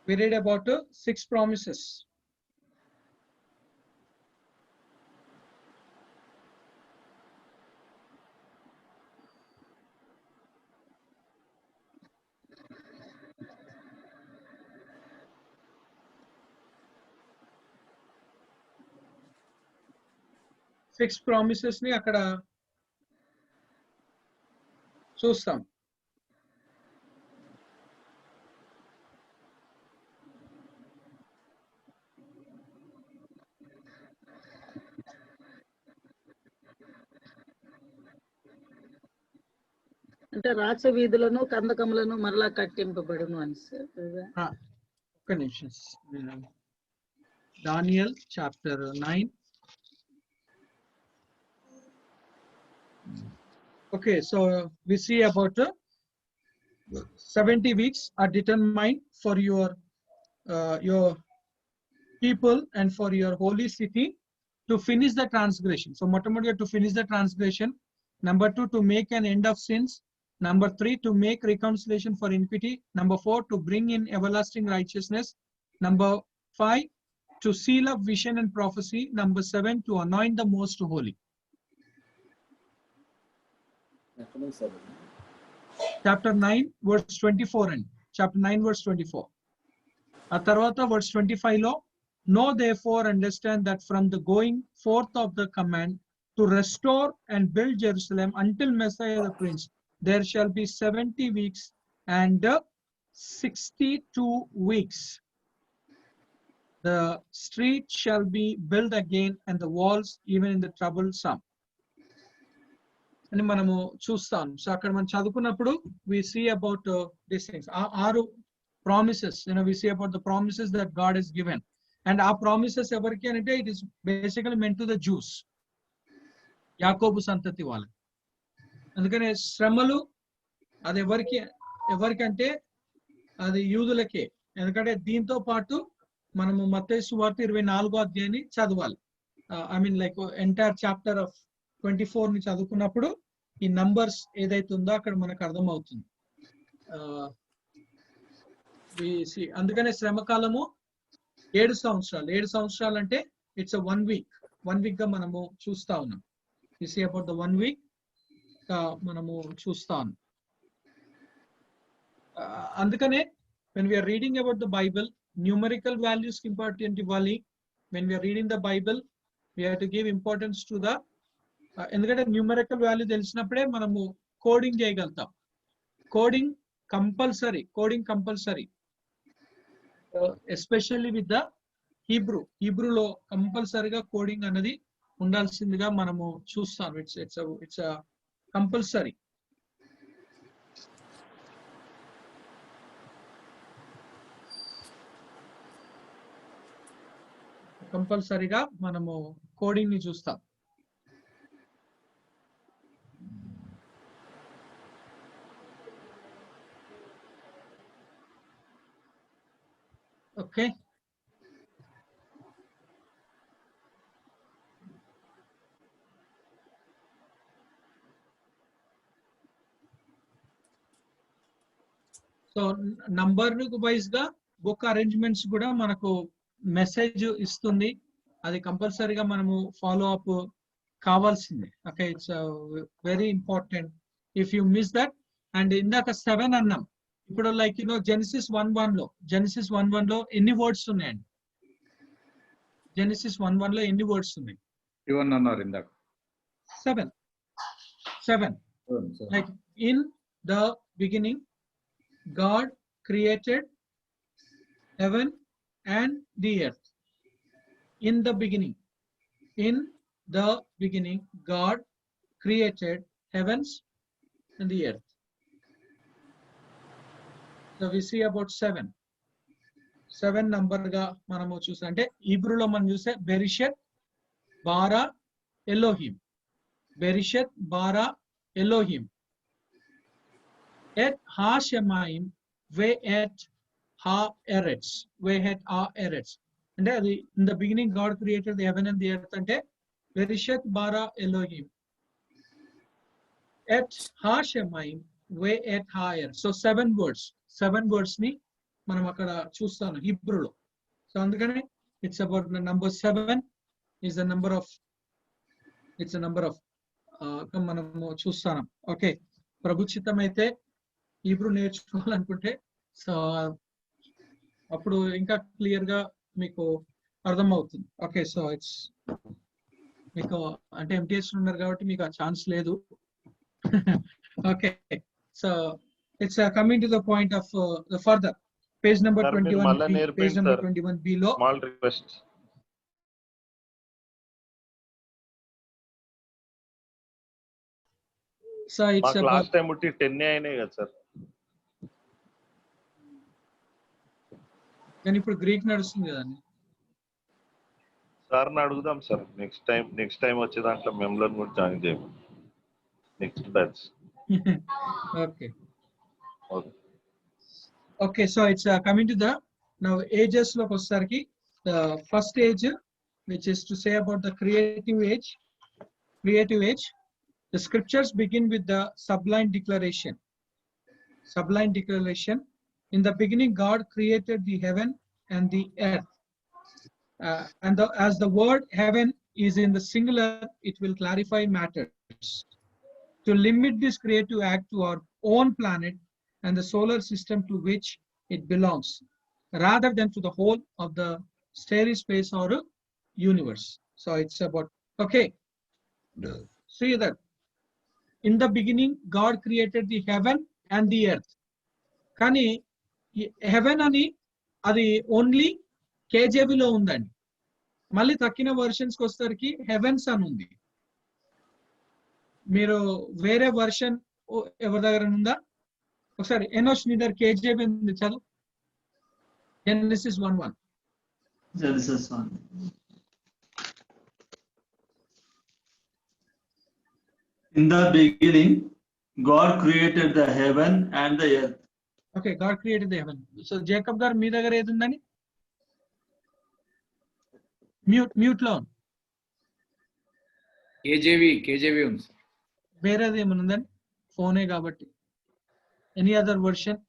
We read about 6 promises. Six promises ni akkada చూస్తాం. అంటే రాచ వీధులను కందకములను మరలా కట్టింపబడును అని సార్. ఒక్క నిమిషం. Daniel chapter 9. Okay, so we see about 70 weeks are determined for your people and for your holy city to finish the transgression. So motamodiga to finish the transgression. Number 2, to make an end of sins. Number 3, to make reconciliation for iniquity. Number 4, to bring in everlasting righteousness. Number 5, to seal up vision and prophecy. Number 7, to anoint the most holy. Chapter 9 verse 24 and chapter 9 verse 24. A tarvata verse 25 lo, know therefore understand that from the going forth of the command to restore and build Jerusalem until Messiah the Prince, there shall be 70 weeks and 62 weeks. The street shall be built again and the walls even in the troublesome. అని మనము చూస్తాం. సో అక్కడ మనం చదువుకున్నప్పుడు we see about these things. ఆరు promises, we see about the promises that God has given. And ఆ promises ఎవరికి అంటే it is basically meant to the Jews, యాకోబు సంతతి వాళ్ళకి. అందుకనే శ్రమలు అది ఎవరికంటే అది యూదులకే. ఎందుకంటే దీంతో పాటు మనము మత్తయి సువార్త 24వ అధ్యాయాన్ని చదవాలి. I mean like entire chapter of 24 ని చదువుకున్నప్పుడు ఈ నంబర్స్ ఏదైతే ఉందో అక్కడ మనకు అర్థమవుతుంది. అందుకనే శ్రమకాలము 7 సంవత్సరాలు. 7 సంవత్సరాలు అంటే ఇట్స్ 1 వీక్. 1 వీక్ గా మనము చూస్తా ఉన్నాం. You see about the 1 week మనము చూస్తా ఉన్నాం. అందుకనే when we are reading about the Bible, numerical values important ఇవ్వాలి. When we are reading the Bible, we have to give importance to the ఎందుకంటే న్యూమరికల్ వాల్యూ తెలిసినప్పుడే మనము కోడింగ్ చేయగలుగుతాం. Coding compulsory especially with the హీబ్రూలో కంపల్సరీగా కోడింగ్ అనేది ఉండాల్సిందిగా మనము చూస్తాం. It's compulsory. కంపల్సరీగా మనము కోడింగ్ ని చూస్తాం. ఓకే, సో నంబర్ వైజ్ గా బుక్ అరేంజ్మెంట్స్ కూడా మనకు మెసేజ్ ఇస్తుంది. అది కంపల్సరీగా మనము ఫాలో అప్ కావాల్సిందే. Okay, it's very important. If you miss that. And ఇందాక 7 అన్నాం. ఇప్పుడు లైక్ జెనిసిస్ 1:1 లో ఎన్ని వర్డ్స్ ఉన్నాయండి? జెనిసిస్ 1:1 లో ఎన్ని వర్డ్స్ ఉన్నాయి? 7 అన్నారు ఇందాక. 7. Like in the beginning God created heaven and the earth. In the beginning God created heavens and the earth. So we see about 7 number గా మనము చూస్తే, అంటే హీబ్రూలో మనం చూస్తే బెరిషత్ బారా Elohim et ha shemaim ve et ha eretz అంటే అది in the beginning God created the heaven and the earth అంటే బెరిషత్ బారా Elohim et ha shemaim ve et ha eretz. So 7 words ని మనం అక్కడ చూస్తాం హీబ్రూలో. సో అందుకనే it's about number 7 is the number of మనము చూస్తాం. ఓకే, ప్రభు చిత్తం అయితే హీబ్రూ నేర్చుకోవాలనుకుంటే సో అప్పుడు ఇంకా క్లియర్ గా మీకు అర్థమవుతుంది. ఓకే, సో ఇట్స్ మీకు అంటే ఎంటీఎస్ ఉన్నారు కాబట్టి మీకు ఆ ఛాన్స్ లేదు. Okay, so it's coming to the point of the further page number 21B లో small request. So it's last time 10 అయినాయి కదా సార్. కానీ ఇప్పుడు గ్రీక్ నడుస్తుంది కదండి. సార్ని అడుగుదాం సార్ నెక్స్ట్ టైం వచ్చే దాంట్లో మిమ్మల్ని కూడా జాయిన్ చేయము next batch. Okay, so it's coming to the now ages లోకి వచ్చేసరికి first age which is to say about the creative age. The scriptures begin with the sublime declaration. In the beginning God created the heaven and the earth. As the word heaven is in the singular, it will clarify matters. To limit this creative act to our own planet and the solar system to which it belongs, rather than to the whole of the starry space or universe. So it's about, okay, see that in the beginning God created the heaven and the earth. కానీ హెవెన్ అని అది ఓన్లీ కేజేబీలో ఉందండి. మళ్ళీ తక్కిన వర్షన్స్ కి వచ్చేసరికి హెవెన్స్ అని ఉంది. మీరు వేరే వర్షన్ ఎవరి దగ్గర ఉందా? ఒకసారి ఎనోష్ నీ దగ్గర కేజీబీ ఉంది, చదువు. Genesis 1:1. Genesis 1. In the beginning, God created the heaven and the earth. Okay, God created the haven. So Jacob గారు మీ దగ్గర ఏది ఉందని? మ్యూట్ లో కేజేవి ఉంది సార్. వేరేది ఏమైనా ఉందని? ఫోనే కాబట్టి. Any other version?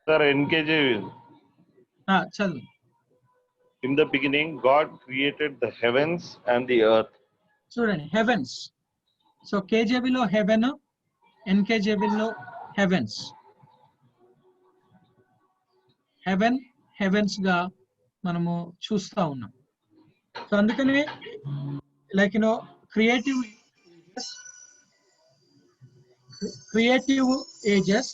Sir, NKJV. చదువు. In the beginning, God created the heavens and the earth. చూడండి, హెవెన్స్. సో కేజేబీలో హెవెన్, ఎన్కేజేబీలో హెవెన్స్. హెవెన్ హెవెన్స్ గా మనము చూస్తా ఉన్నాం. సో అందుకనే like creative ages.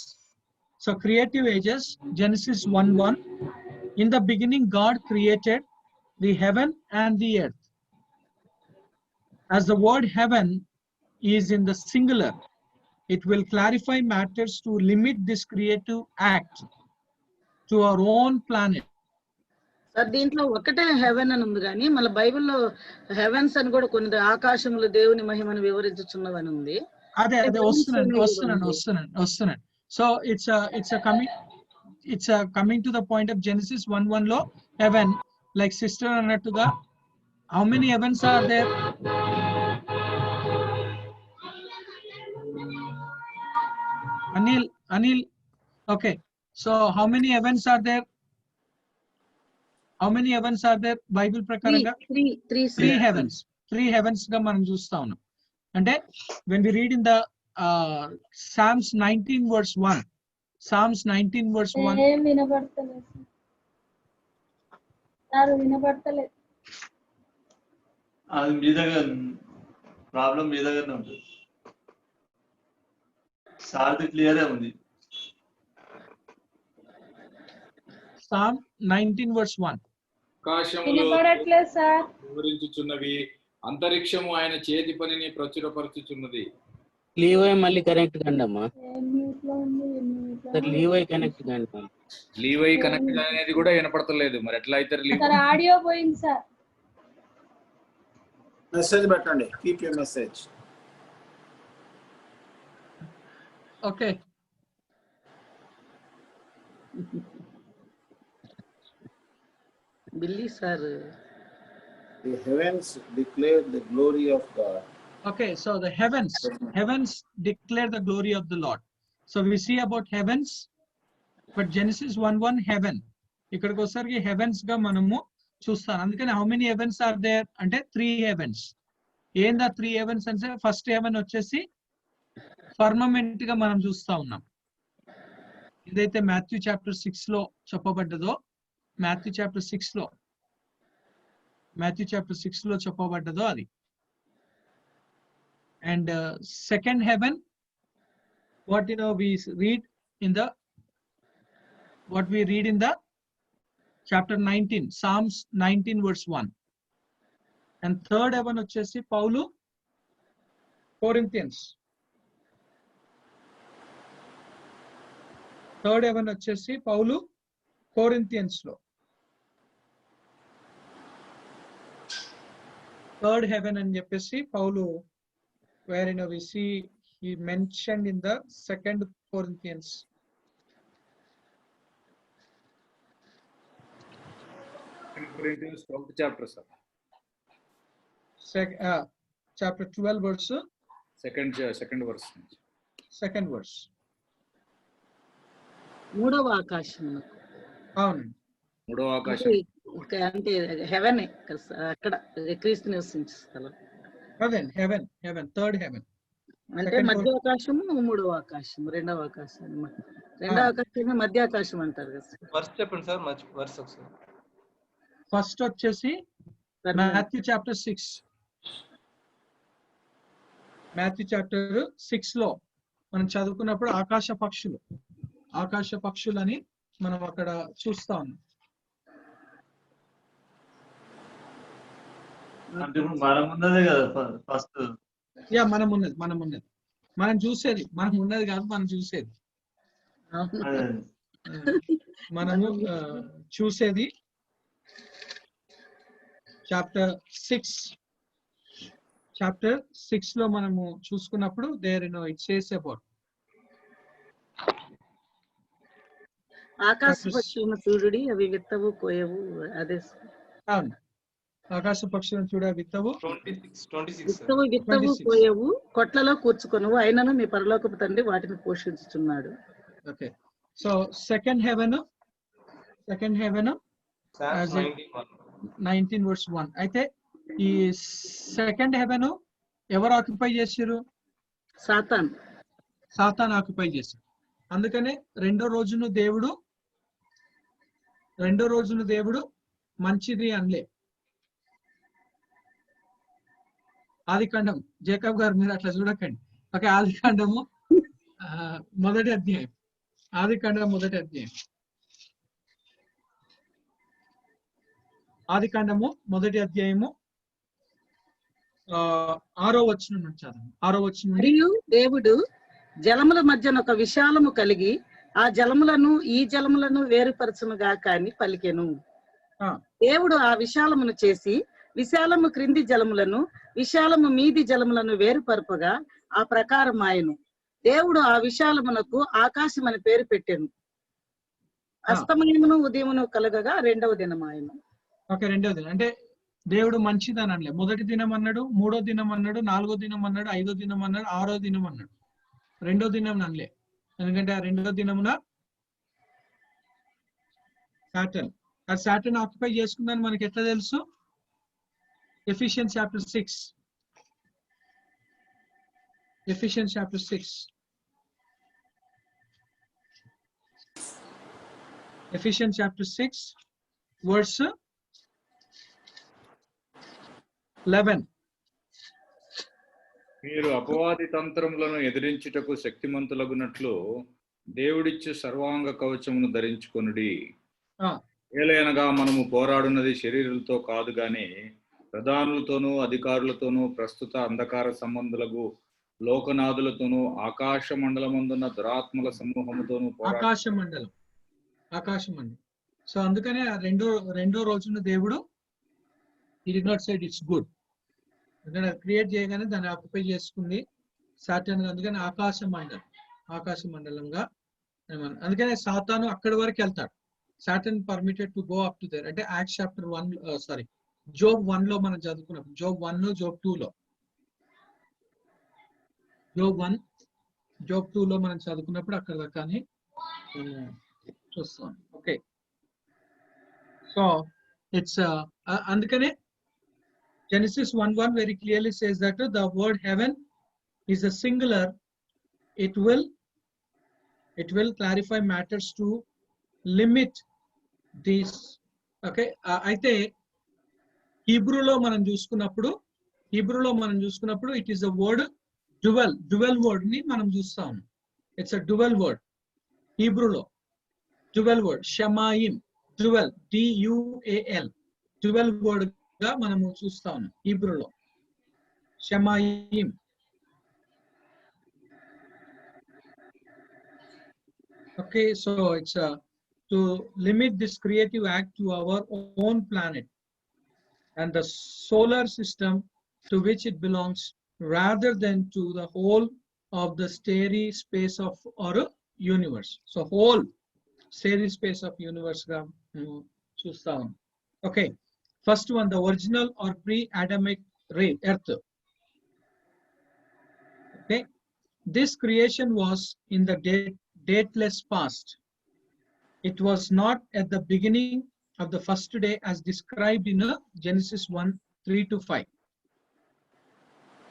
So creative ages, Genesis 1:1. In the beginning, God created the heaven and the earth. As the word heaven is in the singular, it will clarify matters to limit this creative act to our own planet. Sir దీంట్లో ఒకటే హెవెన్ అని ఉంది, కానీ మన బైబిల్లో హెవెన్స్ అని కూడా కొన్ని ఆకాశములు దేవుని మహిమను వివరించుచున్నవని ఉంది. అదే వస్తున్నాను. So it's coming to the point of Genesis 1:1 లో హెవెన్, లైక్ సిస్టర్ అన్నట్టుగా, how many heavens are there? Anil, okay. So how many heavens are there? How many heavens are there? Bible ప్రకారంగా three heavens గా మనం చూస్తా ఉన్నాం. అంటే when we read in the Psalms 19:1, Psalms 19:1. వినబడతలేదు. అది మీ దగ్గర ప్రాబ్లం, మీ దగ్గరనే ఉంటుంది. సార్ది క్లియరే ఉంది. Psalm 19:1. ఆకాశములో వినబడట్లేదు సార్. వివరించుచున్నవి, అంతరిక్షము ఆయన చేతి పనిని ప్రచురపరచుచున్నది. లీవై మళ్ళీ కనెక్ట్ కండి అమ్మా. లీవై కనెక్ట్ కండి. లీవై కనెక్ట్ అనేది కూడా వినపడతలేదు, మరి ఎట్లా అయితే ఆడియో పోయింది సార్. మెసేజ్ పెట్టండి, keep your message. Okay. Billy sir. The heavens declare the glory of God. Okay, so the heavens declare the glory of the Lord. So we see about heavens, but Genesis 1:1 heaven. ఇక్కడికి వచ్చేసరికి హెవెన్స్ గా మనము చూస్తాం. అందుకని how many heavens are there అంటే 3 heavens. ఏందా 3 heavens అంటే ఫస్ట్ హెవెన్ వచ్చేసి ఫర్మమెంట్ గా మనం చూస్తా ఉన్నాం. ఏదైతే మాథ్యూ చాప్టర్ 6 లో చెప్పబడ్డదో, మాథ్యూ చాప్టర్ 6 లో చెప్పబడ్డదో అది. And second heaven, what we read in the chapter 19, Psalms 19:1. And third heaven వచ్చేసి పౌలు Corinthians. థర్డ్ హెవెన్ వచ్చేసి పౌలు Corinthians లో. థర్డ్ హెవెన్ అని చెప్పేసి పౌలు, where we see he mentioned in the 2 Corinthians. Corinthians 12th chapter, sir. Chapter 12 verse. Second verse. Second verse. మూడవ ఆకాశం. అవునండి, మూడవ ఆకాశం అంటే హెవెన్ అక్కడ క్రీస్తు నివసించే స్థలం. హెవెన్ థర్డ్ హెవెన్ అంటే మధ్య ఆకాశము, మూడవ ఆకాశం, రెండవ ఆకాశం. రెండవ ఆకాశం మధ్య ఆకాశం అంటారు కదా. వర్స్ చెప్పండి సార్, వర్స్ ఒకసారి. ఫస్ట్ వచ్చేసి మాథ్యూ చాప్టర్ 6. మాథ్యూ చాప్టర్ 6 లో మనం చదువుకున్నప్పుడు ఆకాశ పక్షులని మనం అక్కడ చూస్తా ఉన్నాం. అంటే ఇప్పుడు మనం ఉన్నదే కదా ఫస్ట్ యా మనం ఉన్నది మనం చూసేది, మనం ఉన్నది కాదు, మనం చూసేది. అదే. మనము చూసేది చాప్టర్ 6 లో మనము చూసుకున్నప్పుడు దేర్ ఇట్ సేస్ అబౌట్ ఆకాశ పక్షులను చూడుడి, అవి విత్తవు కోయవు. అదే అవును, ఆకాశ పక్షులను చూడ విత్తవు 26 విత్తవు కోయవు, కొట్లలో కూర్చుకొనువు, అయినను మీ పరలోకపు తండ్రి వాటిని పోషించుచున్నాడు. ఓకే. So second heaven 19:1. అయితే ఈ సెకండ్ హెవెన్ ఎవరు ఆక్యుపై చేశారు? సాతాన్ ఆక్యుపై చేశారు. అందుకనే రెండో రోజును దేవుడు మంచిది అనలే. ఆదికాండం, జేకబ్ గారు మీరు అట్లా చూడకండి. ఓకే, ఆదికాండము మొదటి అధ్యాయం. ఆదికాండం మొదటి అధ్యాయం. ఆదికాండము మొదటి అధ్యాయము 6వ వచనం నుంచి చదవండి. 6వ వచనం. మరియు దేవుడు జలముల మధ్యన ఒక విశాలము కలిగి ఆ జలములను ఈ జలములను వేరుపరచునుగా కాని పలికెను. దేవుడు ఆ విశాలమును చేసి విశాలము క్రింది జలములను విశాలము మీది జలములను వేరుపరపగా ఆ ప్రకారం ఆయను. దేవుడు ఆ విశాలమునకు ఆకాశం అని పేరు పెట్టెను. అస్తమయమును ఉదయమును కలగగా రెండవ దినం ఆయన. ఓకే, రెండవ దినం అంటే దేవుడు మంచిదని అనలే. మొదటి దినం అన్నాడు, మూడో దినం అన్నాడు, నాలుగో దినం అన్నాడు, ఐదో దినం అన్నాడు, ఆరో దినం అన్నాడు. రెండో దినం అనలే. ఎందుకంటే ఆ రెండో దినమున సాటర్న్ ఆక్యుపై చేసుకుందని మనకి ఎట్లా తెలుసు? Ephesians chapter 6 verse 11. మీరు అపవాది తంత్రములను ఎదిరించుటకు శక్తిమంతులగునట్లు దేవుడిచ్చు సర్వాంగ కవచమును ధరించుకొనుడి. ఏలయనగా మనము పోరాడున్నది శరీరులతో కాదు గాని ప్రధానులతోనూ అధికారులతోనూ ప్రస్తుత అంధకార సంబంధులకు లోకనాథులతోనూ ఆకాశ మండలమందున్న దురాత్మల సమూహముతోనూ ఆకాశ మండలం. సో అందుకనే రెండో రోజున దేవుడు he did not say it's good. అందుకని క్రియేట్ చేయగానే దాన్ని ఆక్యుపై చేసుకుంది సాటర్న్. అందుకని ఆకాశ మండలంగా. అందుకనే సాతాను అక్కడి వరకు వెళ్తాడు. Saturn permitted to go up to their. అంటే యాక్ట్స్ చాప్టర్ 1 జోబ్ 1 లో మనం చదువుకున్నప్పుడు, జోబ్ 1 జోబ్ 2 లో, జోబ్ 2 లో మనం చదువుకున్నప్పుడు అక్కడ దాకానే చూస్తాం. ఓకే, సో ఇట్స్ అందుకనే Genesis 1:1 very clearly says that the word heaven is a singular. It will clarify matters to limit these. Okay, అయితే హీబ్రూలో మనం చూసుకున్నప్పుడు it is a word dual word ని మనం చూస్తాం. It's a dual word. హీబ్రూలో dual word షమాయిం, dual DUAL, dual word గా మనము చూస్తాం హీబ్రూలో షమాయిం. Okay, so it's to limit this creative act to our own planet and the solar system to which it belongs, rather than to the whole of the starry space of our universe. So whole starry space of universe ga chustam. Okay, first one, the original or pre-Adamic earth. Okay, this creation was in the dateless past. It was not at the beginning of the first day as described in Genesis 1:3-5.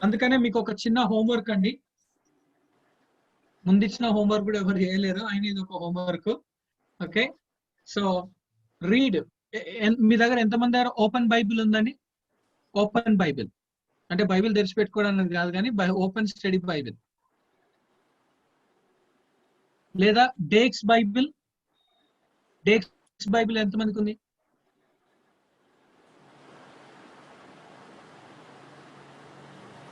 అందుకనే మీకు ఒక చిన్న హోంవర్క్ అండి. ముందిచ్చిన హోంవర్క్ కూడా ఎవరు చేయలేరు, ఆయన ఇది ఒక హోంవర్క్. Okay, so read. మీ దగ్గర ఎంతమంది దగ్గర ఓపెన్ బైబిల్ ఉందండి? ఓపెన్ బైబిల్ అంటే బైబిల్ తెరిచిపెట్టుకోవడానికి కాదు, కానీ ఓపెన్ స్టడీ బైబిల్ లేదా డేక్స్ బైబిల్. డేక్స్ బైబిల్ ఎంతమందికి ఉంది?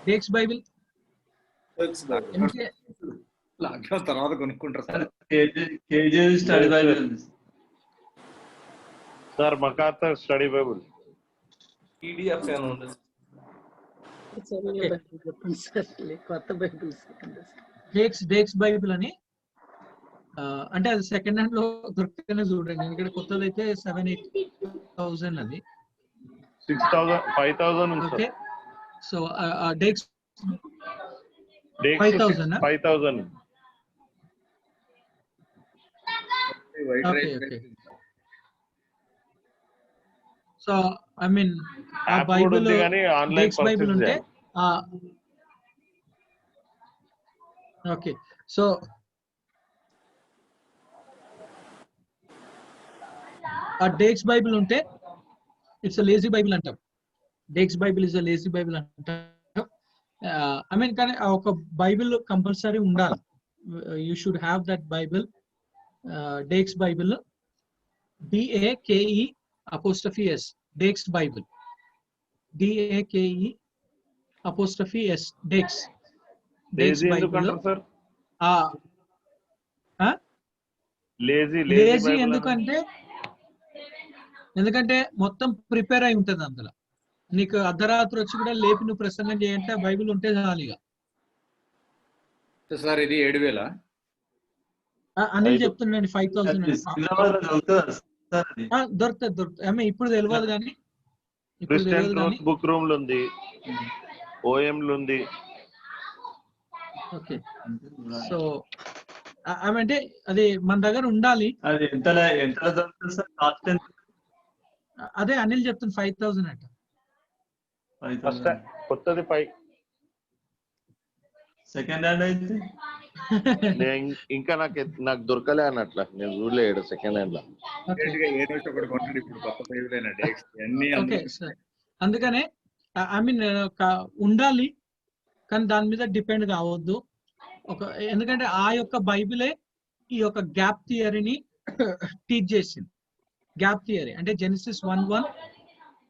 డేక్స్ బైబిల్ లాక్డౌన్ తర్వాత కొనుక్కుంటారు sir. KG study Bible sir MacArthur study Bible PDF ఏమైనా ఉండదు. కొత్త బైబిల్ డేక్స్ బైబిల్ అని అంటే అది సెకండ్ హ్యాండ్ లో దొరికితేనే చూడండి, ఎందుకంటే కొత్తది అయితే 7,000-8,000 అది. 6,000 5,000 ఉంది okay. So Dake's sir. 5,000 5,000 white okay rice okay. So I mean ఆ యాప్ కూడా బైబిల్ ఉంది కానీ ఆన్లైన్ డేక్స్ బైబిల్ పర్చేస్ ఉంటే చేయాలి. ఓకే. సో ఆ డేక్స్ బైబిల్ ఉంటే ఇట్స్ లేజీ బైబిల్ అంటాం. Dake's Bible is lazy Bible అంటాం. ఐ మీన్ కానీ ఒక బైబిల్ కంపల్సరీ ఉండాలి. You should have that Bible. Dake's Bible DAKE'(S) Dake's Bible DAKE'(S) Dake's lazy ఎందుకు బైబిల్. అంటారు సార్? లేజీ బైబిల్ ఎందుకంటే మొత్తం ప్రిపేర్ అయి ఉంటది అందులో. నీకు అర్ధరాత్రి వచ్చి కూడా లేపి నువ్వు ప్రసంగం చేయంటే బైబిల్ ఉంటే చాలుగా. సార్ ఇది 7,000 అనిల్ చెప్తున్నాను 5,000 దొరుకుతుంది. ఆమె ఇప్పుడు తెలియదు కానీ బుక్ రూమ్ లో ఉంది, OM లో ఉంది. ఓకే. సో అంటే అది మన దగ్గర ఉండాలి. అది ఎంత దొరుకుతుంది సార్? కాస్ట్ ఎంత? అదే అనిల్ చెప్తుంది 5,000 అంట. కొత్తది 5. సెకండ్ హ్యాండ్ అయితే ఇంకా నాకు దొరకలే అన్నట్ల, నేను చూడలేడు సెకండ్ హ్యాండ్ లో. Okay sir. అందుకనే ఐ మీన్ ఉండాలి కానీ దాని మీద డిపెండ్ కావద్దు. ఎందుకంటే ఆ యొక్క బైబిలే ఈ యొక్క గ్యాప్ థియరీని టీచ్ చేసింది. గ్యాప్ థియరీ అంటే జెనసిస్ 1:1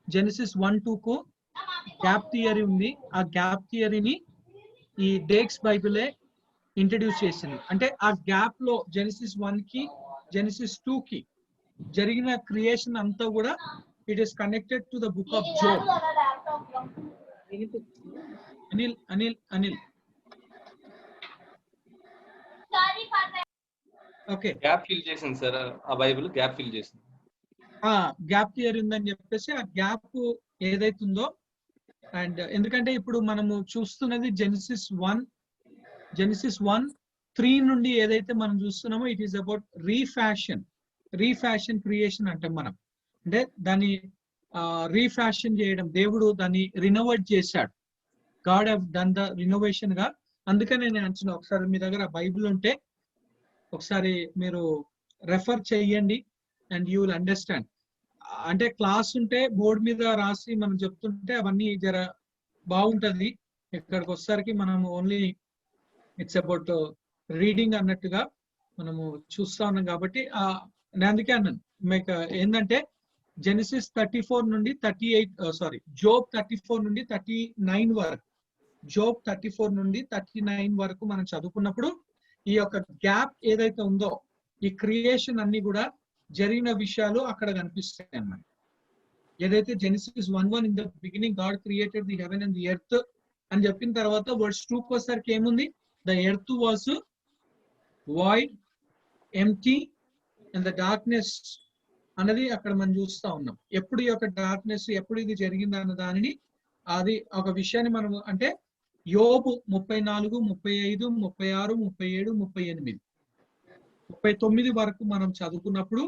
జెనసిస్ 1:2 గ్యాప్ థియరీ ఉంది. ఆ గ్యాప్ థియరీని ఈ డేక్స్ బైబిలే ఇంట్రడ్యూస్ చేసింది. అంటే ఆ గ్యాప్ లో జెనసిస్ 1 కి జెనసిస్ 2 కి జరిగిన క్రియేషన్ అంతా కూడా it is connected to the book of Job. Anil okay. Gap fill చేసింది సార్ ఆ బైబిల్, గ్యాప్ ఫిల్ చేసింది. గ్యాప్ థియరీ ఉందని చెప్పేసి ఆ గ్యాప్ ఏదైతుందో, అండ్ ఎందుకంటే ఇప్పుడు మనము చూస్తున్నది జెనసిస్ 1:3 నుండి ఏదైతే మనం చూస్తున్నామో ఇట్ ఈస్ అబౌట్ రీఫ్యాషన్ క్రియేషన్ అంటాం మనం. అంటే దాన్ని రీఫ్యాషన్ చేయడం, దేవుడు దాన్ని రినోవేట్ చేశాడు. God have done the renovation గా. అందుకనే నేను అంటున్నా, ఒకసారి మీ దగ్గర బైబిల్ ఉంటే ఒకసారి మీరు రెఫర్ చేయండి అండ్ యూ విల్ అండర్స్టాండ్. అంటే క్లాస్ ఉంటే బోర్డు మీద రాసి మనం చెప్తుంటే అవన్నీ జర బాగుంటది. ఇక్కడికి వచ్చేసరికి మనం ఓన్లీ ఇట్స్ అబౌట్ రీడింగ్ అన్నట్టుగా మనము చూస్తా ఉన్నాం కాబట్టి నేను అందుకే అన్నాను మీకు ఏంటంటే జెనసిస్ 34 నుండి 38 జోబ్ 34 నుండి 39 వరకు, జోబ్ 34 నుండి 39 వరకు మనం చదువుకున్నప్పుడు ఈ యొక్క గ్యాప్ ఏదైతే ఉందో ఈ క్రియేషన్ అన్ని కూడా జరిగిన విషయాలు అక్కడ కనిపిస్తాయి అన్నమాట. ఏదైతే Genesis 1:1 in the beginning God created the heaven and the earth అని చెప్పిన తర్వాత వర్డ్స్ 2 వచ్చేసరికి ఏముంది? The earth was void, empty and the darkness అన్నది అక్కడ మనం చూస్తా ఉన్నాం. ఎప్పుడు ఈ యొక్క డార్క్నెస్ ఎప్పుడు ఇది జరిగింది అన్న దానిని అది ఒక విషయాన్ని మనం అంటే యోబు 34, 35, 36, 37, 38, 39 వరకు మనం చదువుకున్నప్పుడు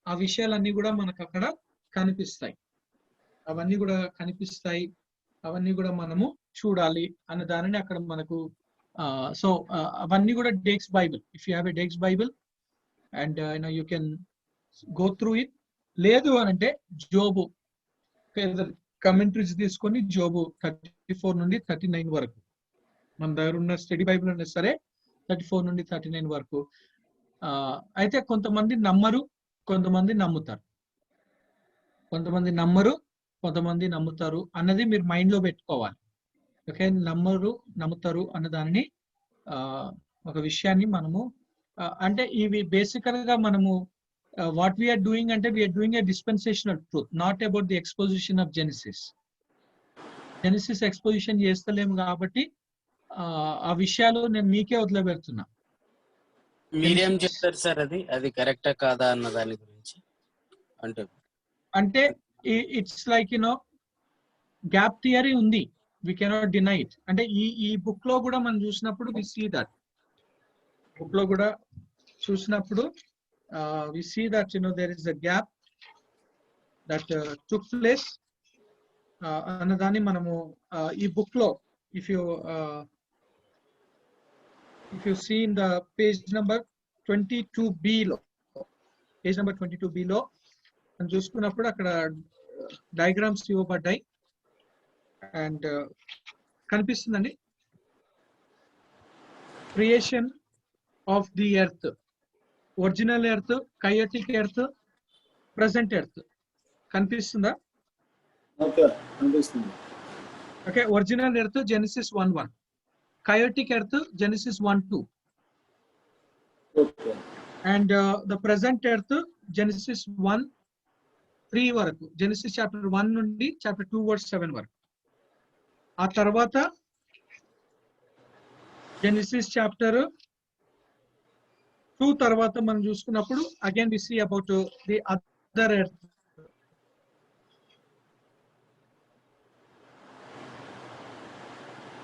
ఆ విషయాలన్నీ కూడా మనకు అక్కడ కనిపిస్తాయి. అవన్నీ కూడా కనిపిస్తాయి, అవన్నీ కూడా మనము చూడాలి అన్న దానిని అక్కడ మనకు సో అవన్నీ కూడా Dake's Bible. If you have a Dake's Bible and you can go through it. లేదు అని అంటే జోబు కమెంట్రీస్ తీసుకొని జోబు 34 నుండి 39 వరకు మన దగ్గర ఉన్న స్టడీ బైబిల్ ఉన్నా సరే 34 నుండి 39 వరకు. అయితే కొంతమంది నమ్మరు, కొంతమంది నమ్ముతారు. కొంతమంది నమ్మరు, కొంతమంది నమ్ముతారు అన్నది మీరు మైండ్ లో పెట్టుకోవాలి. ఓకే, నమ్మరు నమ్ముతారు అన్న దానిని ఒక విషయాన్ని మనము అంటే ఇవి బేసికల్ గా మనము వాట్ వీఆర్ డూయింగ్ అంటే we're doing a dispensational truth, not about the exposition of Genesis. Genesis exposition చేస్తలేము కాబట్టి ఆ విషయాలు నేను మీకే వదిలిపెడుతున్నా. మీరేం చెప్తారు సార్ అది కరెక్టా కాదా అన్న దాని గురించి అంటే ఇట్స్ లైక్ గ్యాప్ థియరీ ఉంది, వి కెనాట్ డినై ఇట్. అంటే ఈ బుక్ లో కూడా మనం చూసినప్పుడు వి సీ దట్, బుక్ లో కూడా చూసినప్పుడు we see that there is a gap that took place అన్నదాన్ని మనము ఈ బుక్ లో if you see in the page number 22B లో, పేజ్ నెంబర్ 22B లో మనం చూసుకున్నప్పుడు అక్కడ డయాగ్రామ్స్ ఇవ్వబడ్డాయి అండ్ కనిపిస్తుందండి. Creation of the earth, original earth, kinetic earth, present earth కనిపిస్తుందా? Okay, original earth Genesis 1:1, kinetic earth Genesis 1:2, and the present earth Genesis 1:3 వరకు, జెనిసిస్ చాప్టర్ 1 నుండి చాప్టర్ 2 వర్స్ 7 వరకు. ఆ తర్వాత జెనిసిస్ చాప్టర్ 2 తర్వాత మనం చూసుకున్నప్పుడు again we see about the other earth.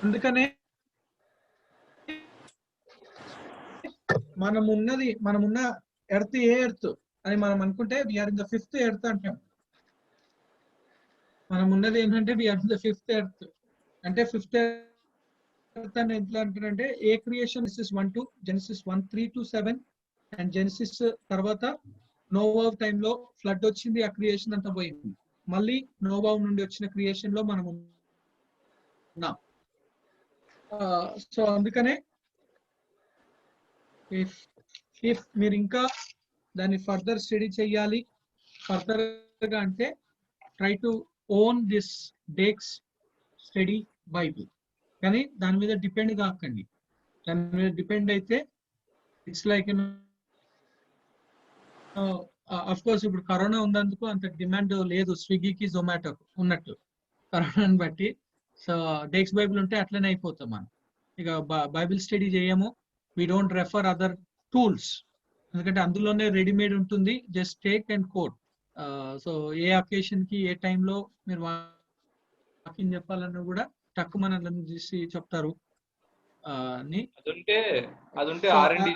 అందుకనే మనమున్న ఎర్త్ ఏ ఎర్త్ అని మనం అనుకుంటే we are in the 5th earth అంటాం. మనం ఉన్నది ఏంటంటే we are in the 5th earth. అంటే 5th ఎర్త్ అని ఎట్లా అంటారంటే ఏ creation Genesis 1:2, Genesis 1:3-7 and Genesis తర్వాత నోవా టైంలో ఫ్లడ్ వచ్చింది, ఆ క్రియేషన్ అంతా పోయింది. మళ్ళీ నోవా నుండి వచ్చిన క్రియేషన్ లో మనం ఉన్నాం. సో అందుకనే ఇఫ్ మీరు ఇంకా దాన్ని ఫర్దర్ స్టడీ చేయాలి, ఫర్దర్ గా అంటే try to own this Dake's study Bible. కానీ దాని మీద డిపెండ్ కాకండి. దాని మీద డిపెండ్ అయితే ఇట్స్ లైక్ అఫ్ కోర్స్ ఇప్పుడు కరోనా ఉన్నందుకు అంత డిమాండ్ లేదు స్విగ్గీకి జొమాటోకు ఉన్నట్టు కరోనాని బట్టి. సో డేక్స్ బైబిల్ ఉంటే అట్లనే అయిపోతాం మనం. ఇక బైబిల్ స్టడీ చేయము, we don't refer other tools ఎందుకంటే అందులోనే రెడీమేడ్ ఉంటుంది, just take and quote. So ఏ అకేషన్ కి ఏ టైంలో మీరు వాకింగ్ చెప్పాలన్నా కూడా తక్కువ మనల్ని చూసి చెప్తారు అని. అదుంటే R&D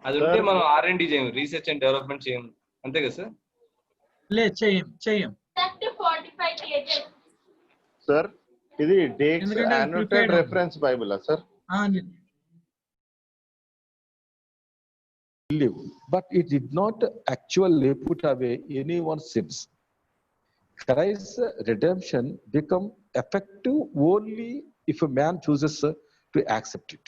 అదుంటే మనం R&D చేయం, రీసెర్చ్ అండ్ డెవలప్మెంట్ చేయం, అంతే కదా సార్? లేదు, చెయ్యం సార్. ఇది Dake's annotated reference Bible sir? But it did not actually put away anyone's sins. Christ's redemption become effective only if a man chooses to accept it.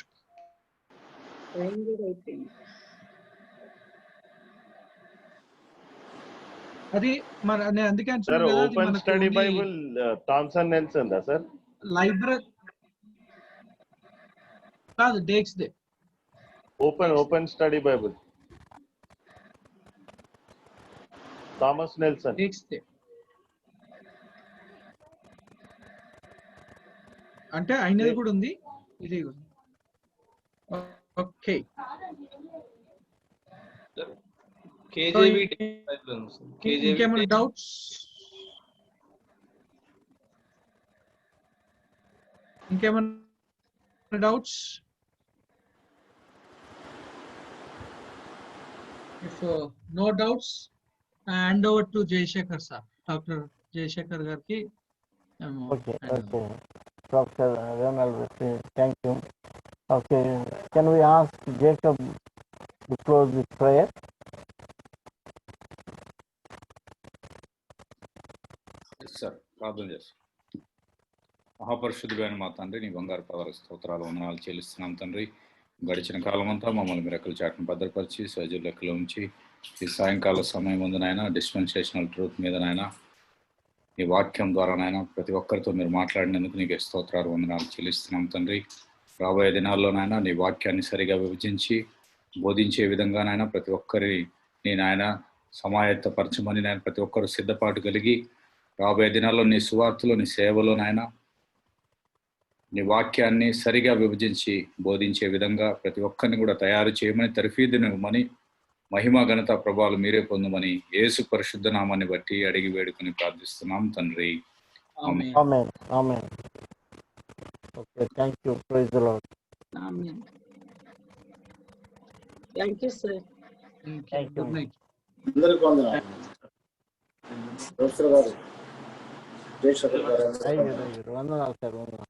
అది మన అందుకే sir open study Bible Thomson Nelson దా సార్? లైబ్రరీ కాదు, డేక్స్ దే. Open study Bible Thomas Nelson. Dake's దే అంటే అయినది కూడా ఉంది, ఇది ఓకే. ఇంకేమైనా doubts? If no doubts, I hand over to Jayashekhar sir, Dr. Jayashekhar garki. Okay. Professor Ronald, thank you. Okay, can we ask Jacob to close with prayer? Sir ప్రార్థన చేస్తాం. మహాపరిశుద్ధుడైన మా తండ్రి, నీ బంగారు పదాల స్తోత్రాలు వందనాలు చెల్లిస్తున్నాం తండ్రి. గడిచిన కాలం అంతా మమ్మల్ని మీరు రెక్కల చాటును భద్రపరిచి సజీవ లెక్కలో ఉంచి ఈ సాయంకాల సమయం ముందునైనా డిస్పెన్సేషనల్ ట్రూత్ మీదనైనా నీ వాక్యం ద్వారా నాయన ప్రతి ఒక్కరితో మీరు మాట్లాడినందుకు నీకు స్తోత్రాలు వందనాలు చెల్లిస్తున్నాం తండ్రి. రాబోయే దినాల్లోనైనా నీ వాక్యాన్ని సరిగా విభజించి బోధించే విధంగానైనా ప్రతి ఒక్కరి నీ నాయన సమాయత్తపరచమని నాయన ప్రతి ఒక్కరు సిద్ధపాటు కలిగి రాబోయే దినాల్లో నీ సువార్తలో నీ సేవలో నాయన నీ వాక్యాన్ని సరిగా విభజించి బోధించే విధంగా ప్రతి ఒక్కరిని కూడా తయారు చేయమని తర్ఫీదునివ్వమని మహిమ ఘనత ప్రభావాలు మీరే పొందమని యేసు పరిశుద్ధ నామాన్ని బట్టి అడిగి వేడుకొని ప్రార్థిస్తున్నాం తండ్రి. ఆమేన్. Amen. Amen. Okay, thank you. Praise the Lord. Amen. Thank you, sir. Thank you. Good night. అందరికీ వందనాలు. ప్రొఫెసర్ గారు, జై శంకర్ గారు. Thank you. Vandanal, sir. Vandanal.